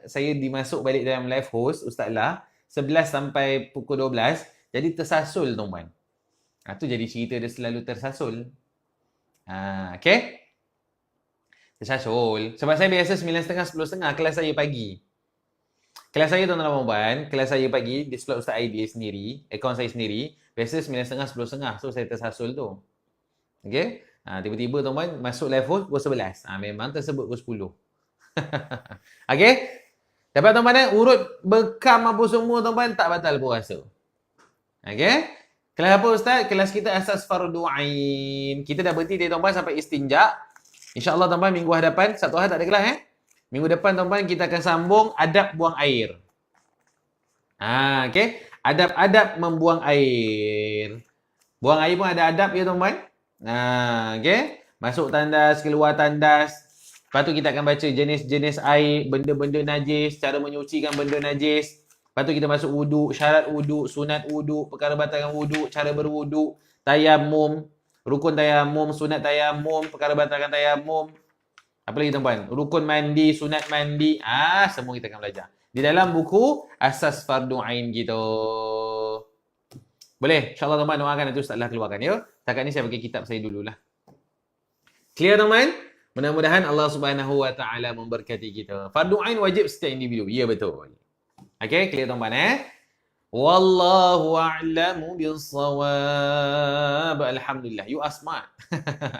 saya dimasuk balik dalam live host Ustaz lah 11 sampai pukul 12, jadi tersasul tuan-puan. Tu jadi cerita dia selalu tersasul. Okay? Tersasul. Sebab saya biasa 9.30, 10.30 kelas saya pagi. Kelas saya tuan-tuan dan puan-puan, kelas saya pagi di slot Ustaz Aidil sendiri, akaun saya sendiri, biasa 9.30, 10.30. So saya tersasul tu. Okay? Tiba-tiba tuan-puan masuk live host pukul 11. Memang tersebut pukul 10. Okay? Dapat tuan-puan urut bekam apa semua tuan-puan tak batal puasa. Okay? Kelas apa Ustaz? Kelas kita asas fardu ain. Kita dah berhenti dari tuan-puan sampai istinja. InsyaAllah tuan-puan minggu hadapan, satu hari tak ada kelas Minggu depan tuan-puan kita akan sambung adab buang air. Okay? Adab-adab membuang air. Buang air pun ada adab ya tuan-puan. Okay? Masuk tandas, keluar tandas. Lepas tu kita akan baca jenis-jenis air, benda-benda najis, cara menyucikan benda najis. Lepas tu kita masuk wuduk, syarat wuduk, sunat wuduk, perkara batalkan wuduk, cara berwuduk, tayamum, rukun tayamum, sunat tayamum, perkara batalkan tayamum. Apa lagi tuan-puan? Rukun mandi, sunat mandi. Semua kita akan belajar. Di dalam buku Asas Fardu Ain gitu. Boleh? InsyaAllah tuan-puan doakan nanti Ustaz lah keluarkan ya. Setakat ni saya bagi kitab saya dululah. Clear tuan-puan? Mudah-mudahan Allah Subhanahu Wa Taala memberkati kita. Fardu ain wajib setiap individu. Ya betul. Okey, clear tuan-tuan Wallahu a'lamu bis-shawab. Alhamdulillah. You are smart.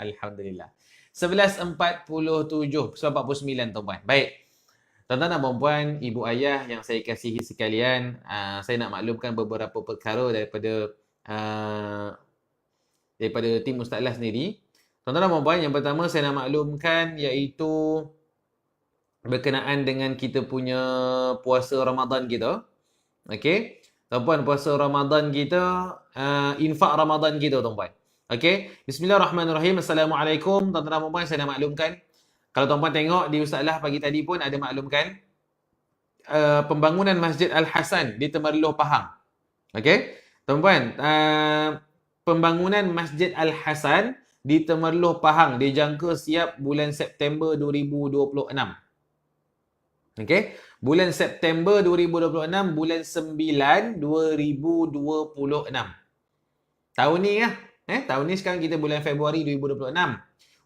Alhamdulillah. 11.47 49 tuan-tuan. Baik. Tuan-tuan dan puan-puan, ibu ayah yang saya kasihi sekalian, saya nak maklumkan beberapa perkara daripada tim Ustaz Lah sendiri. Tuan-tuan dan puan-puan, yang pertama saya nak maklumkan iaitu berkenaan dengan kita punya puasa Ramadan kita. Okey. Tuan-puan, puasa Ramadan kita, infak Ramadan kita tuan-puan. Okey. Bismillahirrahmanirrahim. Assalamualaikum. Tuan-tuan dan puan-puan, saya nak maklumkan. Kalau tuan-puan tengok di Ustaz Lah pagi tadi pun ada maklumkan pembangunan Masjid Al-Hasan di Temerloh Pahang. Okey. Tuan-puan, pembangunan Masjid Al-Hasan di Temerloh Pahang dijangka siap bulan September 2026. Okey. Bulan September 2026, bulan 9 2026. Tahun ni tahun ni sekarang kita bulan Februari 2026.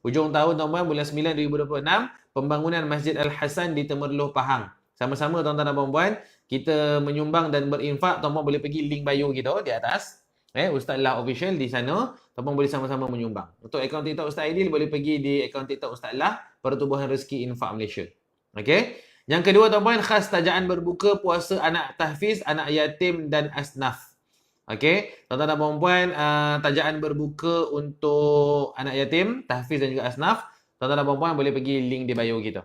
Hujung tahun tuan-tuan bulan 9 2026, pembangunan Masjid Al-Hasan di Temerloh Pahang. Sama-sama tuan-tuan dan puan-puan, kita menyumbang dan berinfak. Tuan-puan boleh pergi link bio kita di atas. Ustaz Lah Official di sana. Tuan-puan boleh sama-sama menyumbang. Untuk akaun TikTok Ustaz Aidil boleh pergi di akaun TikTok Ustaz Lah Pertubuhan Rezeki Infak Malaysia. Okey. Yang kedua tuan-puan, khas tajaan berbuka puasa anak tahfiz, anak yatim dan asnaf. Okey, tuan-tuan dan puan-puan, tajaan berbuka untuk anak yatim, tahfiz dan juga asnaf. Tuan-tuan dan puan-puan boleh pergi link di bio kita.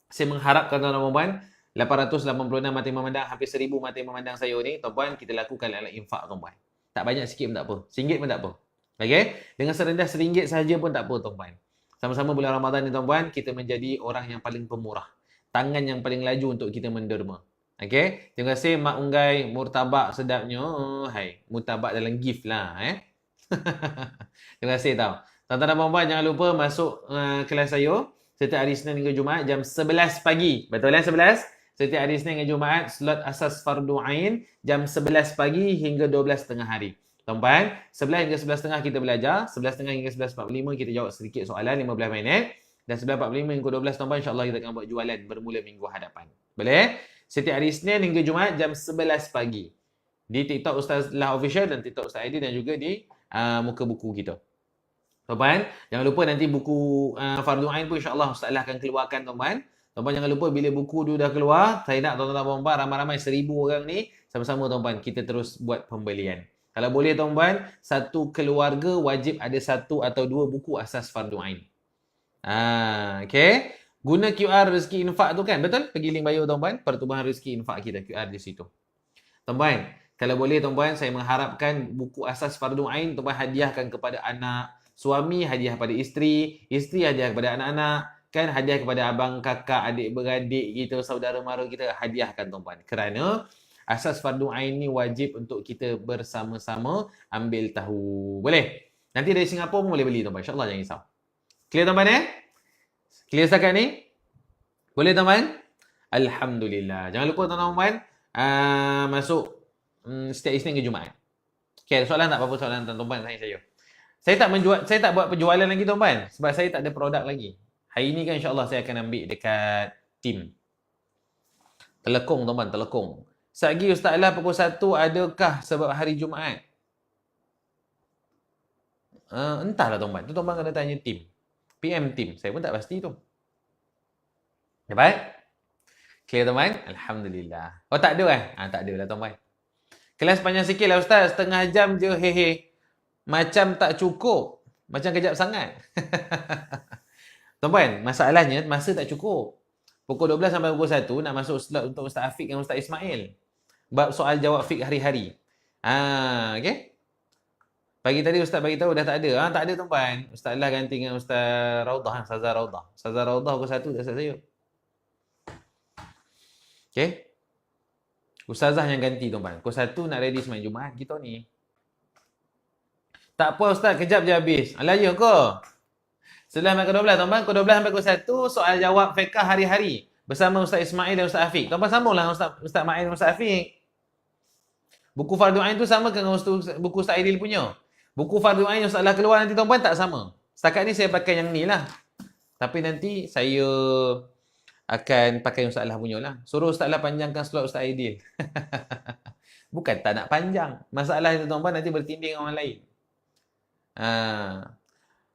Saya mengharapkan tuan-tuan dan puan-puan, 886 mati memandang, hampir 1000 mati memandang saya ni, tuan-puan, kita lakukan ala infak tuan-puan. Tak banyak sikit pun tak apa, RM1 pun tak apa. Okey, dengan serendah RM1 sahaja pun tak apa tuan-puan. Sama-sama bulan Ramadan ni tuan-puan, kita menjadi orang yang paling pemurah. Tangan yang paling laju untuk kita menderma. Okey, terima kasih Mak Unggai, murtabak sedapnya. Hai, murtabak dalam gift lah Terima kasih tau. Tuan-tuan dan puan-puan, jangan lupa masuk kelas saya setiap hari Senin hingga Jumaat jam 11 pagi. Betul kan 11? Setiap hari Senin hingga Jumaat, slot asas fardu ain jam 11 pagi hingga 12.30 hari. Tuan-puan, 11 hingga 11.30 kita belajar, 11.30 hingga 11.45 kita jawab sedikit soalan 15 minit, dan 11.45 hingga 12 tuan-puan, insya-Allah kita akan buat jualan bermula minggu hadapan. Boleh? Setiap hari Senin hingga Jumaat jam 11 pagi. Di TikTok Ustaz Lah Official dan TikTok Ustaz Aidil dan juga di muka buku kita. Tuan-tuan, jangan lupa nanti buku Fardu Ain pun insya-Allah Ustaz Lah akan keluarkan tuan-tuan. Tuan-tuan jangan lupa bila buku tu dah keluar, saya nak tuan-tuan dan puan-puan ramai-ramai 1000 orang ni sama-sama tuan-tuan kita terus buat pembelian. Kalau boleh tuan-tuan, satu keluarga wajib ada satu atau dua buku asas Fardu Ain. Okey. Guna QR rezeki infak tu kan, betul? Pergi link bio tuan-tuan, pertubuhan rezeki infak kita, QR di situ. Tuan-tuan, kalau boleh tuan-tuan, saya mengharapkan buku asas Fardu Ain tuan-tuan hadiahkan kepada anak, suami hadiah pada isteri, isteri hadiah kepada anak-anak, kan hadiah kepada abang, kakak, adik-beradik kita, saudara mara kita, hadiahkan tuan-tuan. Kerana asas Fardu Ain ni wajib untuk kita bersama-sama ambil tahu. Boleh? Nanti dari Singapura pun boleh beli tuan-tuan. InsyaAllah jangan risau. Clear tuan-tuan Clear setakat ni? Boleh tuan-tuan? Alhamdulillah. Jangan lupa tuan-tuan masuk setiap Isnin ke Jumaat. Okay, soalan tak apa-apa soalan tuan-tuan tanya saya. Saya tak buat penjualan lagi tuan-tuan sebab saya tak ada produk lagi. Hari ni kan insya-Allah saya akan ambil dekat team. Telekung tuan-tuan, telekung. Sagi Ustaz Lah pukul 1 adakah sebab hari Jumaat? Entahlah tuan-tuan. Tu tuan-tuan kena tanya team. PM team. Saya pun tak pasti tu. Dapat? Clear tuan-tuan? Alhamdulillah. Oh tak ada tak ada lah tuan-tuan. Kelas panjang sikit lah Ustaz. Setengah jam je hehe. Macam tak cukup. Macam kejap sangat. Tuan-tuan, masalahnya masa tak cukup. Pukul 12 sampai pukul 1 nak masuk slot untuk Ustaz Afiq dan Ustaz Ismail. Bab soal jawab fiqh hari-hari. Okey? Pagi tadi Ustaz bagi tahu dah tak ada. Tak ada tuan-tuan. Ustaz Lah ganti dengan Ustaz Raudah, Ustazah Raudah. Ustazah Raudah pukul 1 dah saya. Okey? Ustazah yang ganti tuan-tuan. Pukul 1 nak ready semain Jumaat kita ni. Tak apa Ustaz, kejap je habis. Alah ya ke? 11 sampai ke 12 tuan-tuan. Pukul 12 sampai pukul 1 soal jawab fiqh hari-hari bersama Ustaz Ismail dan Ustaz Afiq. Tuan-tuan sambunglah Ustaz Ismail dan Ustaz Afiq. Buku Fardu Ain tu sama dengan buku Ustaz Aidil punya. Buku Fardu Ain yang Ustaz Lah keluar nanti tuan-tuan tak sama. Setakat ni saya pakai yang ni lah. Tapi nanti saya akan pakai Ustaz Lah punya lah. Suruh Ustaz Lah panjangkan slot Ustaz Aidil. Bukan tak nak panjang. Masalah itu tuan-tuan nanti bertinding orang lain.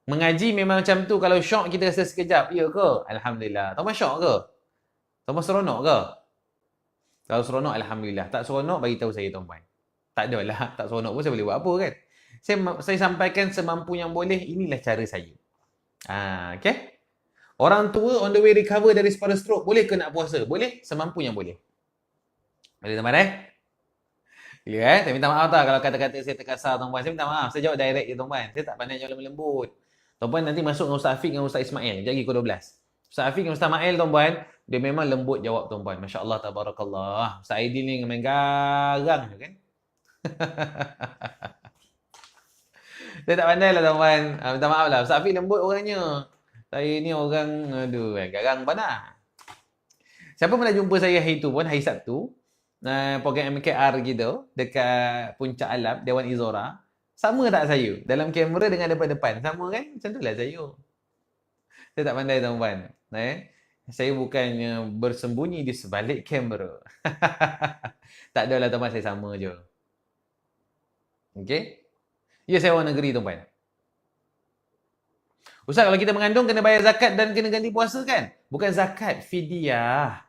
Mengaji memang macam tu. Kalau syok kita rasa sekejap. Ya ke? Alhamdulillah. Tuan-tuan syok ke? Tuan-tuan seronok ke? Kalau seronok Alhamdulillah. Tak seronok bagi tahu saya tuan-tuan. Tak ada lah. Tak seronok pun saya boleh buat apa kan? Saya sampaikan semampu yang boleh. Inilah cara saya. Okay? Orang tua on the way recover dari stroke. Boleh ke nak puasa? Boleh. Semampu yang boleh. Boleh tuan-tuan Ya, saya minta maaf tak kalau kata-kata saya terkasar tuan-tuan. Saya minta maaf. Saya jawab direct je tuan-tuan. Saya tak pandai jawab lembut. Tuan-tuan nanti masuk dengan Ustaz Afiq dengan Ustaz Ismail. Jadi pukul 12. Ustaz Afiq dengan Ustaz Ismail tuan-tuan. Dia memang lembut jawab tuan-tuan. Masya Allah, tabarakallah. Ustaz Aidil ni main garang je kan. Saya tak pandai lah tuan-tuan. Minta maaf lah. Ustaz Afiq lembut orangnya. Saya ni orang, aduh, garang panas. Siapa pernah jumpa saya hari tu pun, hari Sabtu, program MKR gitu, dekat Puncak Alap, Dewan Izora, sama tak saya? Dalam kamera dengan depan-depan. Sama kan? Macam tu lah saya. Saya tak pandai tuan-tuan. Saya bukannya bersembunyi di sebalik kamera. Tak adalah tuan-tuan, saya sama je. Okey? Ya, saya orang negeri tuan-tuan. Ustaz, kalau kita mengandung kena bayar zakat dan kena ganti puasa kan? Bukan zakat, fidyah.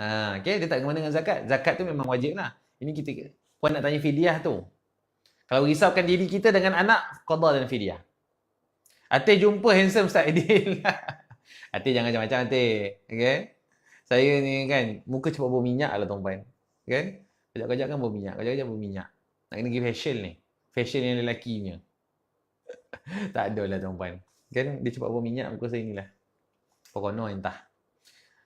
Okay, dia tak kena dengan zakat. Zakat tu memang wajib lah. Ini kita, puan nak tanya fidyah tu. Kalau risaukan diri kita dengan anak, qada dan fidyah. Atik jumpa handsome Ustaz Aidil. Atik jangan macam-macam Atik. Okay? Saya ni kan, muka cepat bau minyak lah tuan-puan. Kan? Kejap-kejap kan bau minyak. Kejap-kejap bau minyak. Nak kena pergi facial ni. Facial yang lelakinya. Tak ada lah tuan-puan. Kan? Dia cepat bau minyak muka saya ni lah. Pokoknya entah.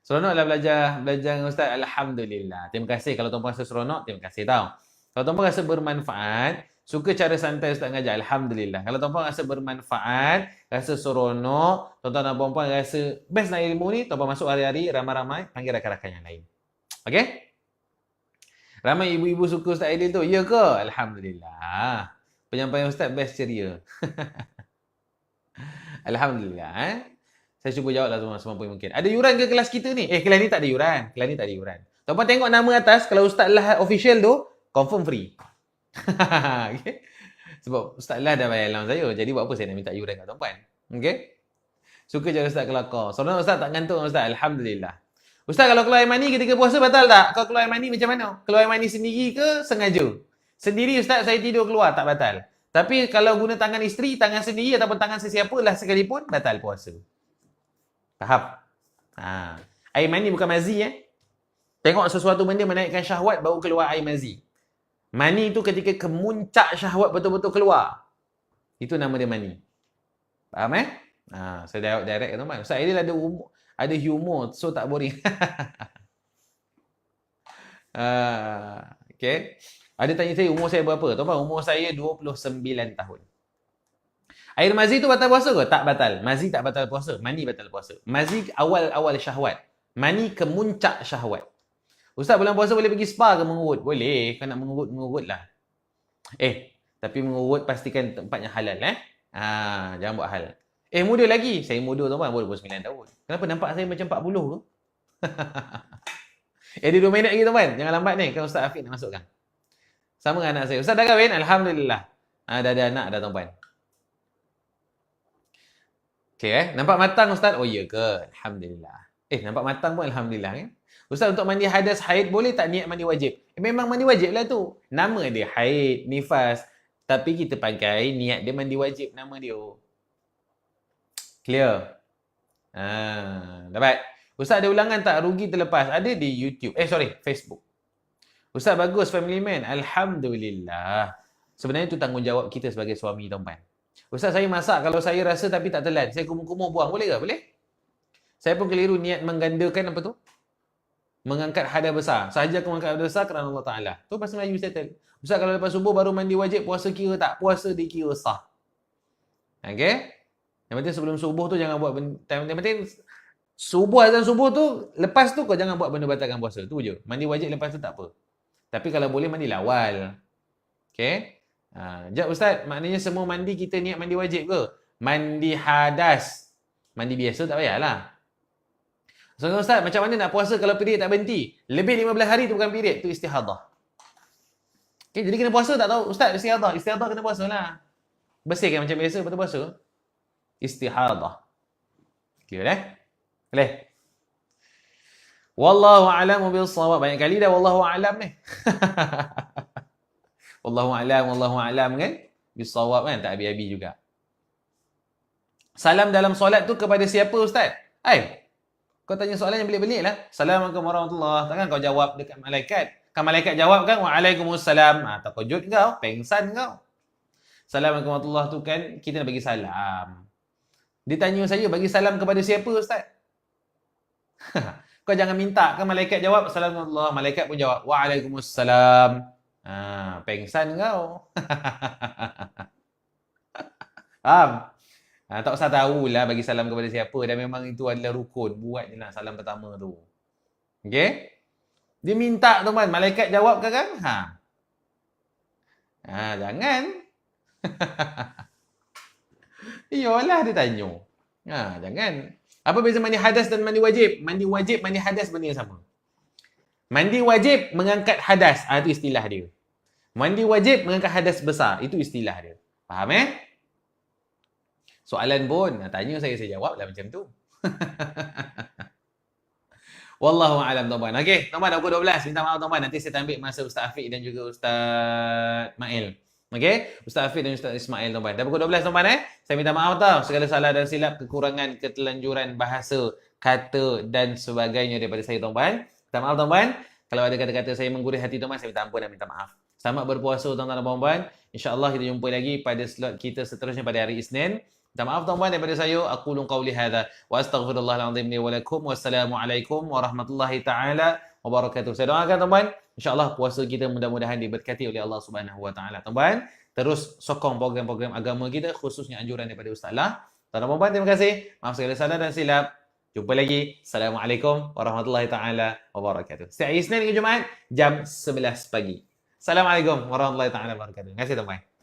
Seronoklah belajar dengan Ustaz. Alhamdulillah. Terima kasih. Kalau tuan-puan rasa seronok, terima kasih tau. Kalau tuan-puan rasa bermanfaat, suka cara santai Ustaz ngajar, Alhamdulillah. Kalau tuan-puan rasa bermanfaat, rasa seronok, tuan-tuan dan puan-puan rasa best nak ilmu ni, tuan-puan masuk hari-hari, ramai-ramai, panggil rakan-rakan yang lain. Okay? Ramai ibu-ibu suka Ustaz Aidil tu. Ya ke? Alhamdulillah. Penyampaian Ustaz best ceria. Alhamdulillah. Saya cuba jawab lah semua pun mungkin. Ada yuran ke kelas kita ni? Kelas ni tak ada yuran. Kelas ni tak ada yuran. Tuan-puan tengok nama atas, kalau Ustaz Lah official tu, confirm free. Okay? Sebab Ustaz Lah dah bayar allowance saya. Jadi buat apa saya nak minta yuran kat tuan-puan? Okay? Suka cara Ustaz kelakar. Seorang Ustaz tak gantung Ustaz. Alhamdulillah. Ustaz kalau keluar air mani ketika puasa batal tak? Kalau keluar air mani macam mana? Keluar air mani sendiri ke sengaja? Sendiri Ustaz saya tidur keluar tak batal. Tapi kalau guna tangan isteri, tangan sendiri ataupun tangan sesiapa lah sekalipun, batal puasa. Faham? Air mani bukan mazi Tengok sesuatu benda menaikkan syahwat baru keluar air mazi. Mani tu ketika kemuncak syahwat betul-betul keluar. Itu nama dia mani. Faham saya jawab direct ke teman. Ustaz Aidil ada humor, so tak boring. Okay. Ada tanya saya umur saya berapa? Tuan-tuan, umur saya 29 tahun. Air mazi tu batal puasa ke? Tak batal. Mazi tak batal puasa. Mani batal puasa. Mazi awal-awal syahwat. Mani kemuncak syahwat. Ustaz, bulan puasa boleh pergi spa ke mengurut? Boleh. Kalau nak mengurut lah. Tapi mengurut pastikan tempatnya halal jangan buat hal. Muda lagi. Saya muda tuan-tuan, baru 29 tahun. Kenapa nampak saya macam 40 tu? Dia 2 minit lagi tuan-tuan. Jangan lambat ni. Kan Ustaz Afiq nak masukkan. Sama dengan anak saya. Ustaz dah kahwin? Alhamdulillah. Dah ada anak dah tuan-tuan. Okay, nampak matang Ustaz? Oh ya ke? Alhamdulillah. Nampak matang pun Alhamdulillah Ustaz, untuk mandi hadas haid boleh tak niat mandi wajib? Memang mandi wajib lah tu. Nama dia haid, nifas. Tapi kita pakai niat dia mandi wajib nama dia. Clear? Dapat? Ustaz ada ulangan tak? Rugi terlepas. Ada di YouTube. Facebook. Ustaz bagus family man. Alhamdulillah. Sebenarnya itu tanggungjawab kita sebagai suami tuan-tuan. Ustaz saya masak kalau saya rasa tapi tak telan. Saya kumur-kumur buang. Boleh ke? Boleh? Saya pun keliru niat menggandakan apa tu? Mengangkat hadas besar. Sahaja aku mengangkat hadas besar kerana Allah Ta'ala. Tu bahasa Melayu settle. Ustaz kalau lepas subuh baru mandi wajib, puasa kira tak? Puasa dikira sah. Okay? Yang penting sebelum subuh tu jangan buat benda. Yang penting subuh, azan subuh tu, lepas tu kau jangan buat benda batalkan puasa. Tu je. Mandi wajib lepas tu tak apa. Tapi kalau boleh mandi awal. Okay? Sekejap Ustaz, maknanya semua mandi kita niat mandi wajib ke? Mandi hadas. Mandi biasa tak payahlah. So Ustaz, macam mana nak puasa kalau period tak berhenti? Lebih 15 hari tu bukan period, tu istihadah. Okay, jadi kena puasa tak tahu? Ustaz, istihadah. Istihadah kena puasa lah. Bersihkan macam biasa, betul puasa. Istihadah. Clear Boleh? Wallahu a'lamu bis-shawab. Banyak kali dah wallahu a'lam ni. Wallahu a'lam kan? Bis-shawab kan? Tak habis-habis juga. Salam dalam solat tu kepada siapa Ustaz? Kau tanya soalan yang belik-belik lah. Assalamualaikum warahmatullahi. Takkan kau jawab dekat malaikat. Kan malaikat jawab kan? Waalaikumsalam. Terkejut kau. Pengsan kau. Assalamualaikum warahmatullahi tu kan kita nak bagi salam. Dia tanya saya bagi salam kepada siapa Ustaz? Kau jangan minta. Kan malaikat jawab Assalamualaikum warahmatullahi. Malaikat pun jawab Waalaikumsalam. Pengsan kau. Faham? Tak usah tahulah bagi salam kepada siapa. Dan memang itu adalah rukun. Buat je lah salam pertama tu. Okay? Dia minta teman. Malaikat jawab kan? Jangan. Iyalah dia tanya. Jangan. Apa beza mandi hadas dan mandi wajib? Mandi wajib, mandi hadas benda yang sama. Mandi wajib mengangkat hadas. Itu istilah dia. Mandi wajib mengangkat hadas besar. Itu istilah dia. Faham Soalan pun, tanya saya jawab lah macam tu. Wallahu a'lam tuan-puan. Okey, tuan-puan dah pukul 12. Minta maaf tuan-puan. Nanti saya ambil masa Ustaz Afiq dan juga Ustaz Mail. Okey, Ustaz Afiq dan Ustaz Ismail tuan-puan. Dah pukul 12 tuan-puan Saya minta maaf tau segala salah dan silap, kekurangan, ketelanjuran bahasa, kata dan sebagainya daripada saya tuan-puan. Minta maaf tuan-puan. Kalau ada kata-kata saya menggurih hati tuan-puan, saya minta ampun dan minta maaf. Selamat berpuasa tuan-tuan dan puan-puan. InsyaAllah kita jumpa lagi pada slot kita seterusnya pada hari Isnin. Minta maaf tuan-puan daripada saya. Aku qawli hadza wa astaghfirullahalazim li wa lakum. Wassalamualaikum warahmatullahi taala wabarakatuh. Saya doakan tuan-puan, insya-Allah puasa kita mudah-mudahan diberkati oleh Allah Subhanahu wa taala. Tuan-puan, terus sokong program-program agama kita, khususnya anjuran daripada Ustaz Lah. Tuan-tuan puan-puan, terima kasih. Maaf segala salah dan silap. Jumpa lagi. Assalamualaikum warahmatullahi taala wabarakatuh. Setiap Isnin hingga Jumaat jam 11 pagi. Assalamualaikum warahmatullahi taala wabarakatuh. Terima kasih tuan-puan.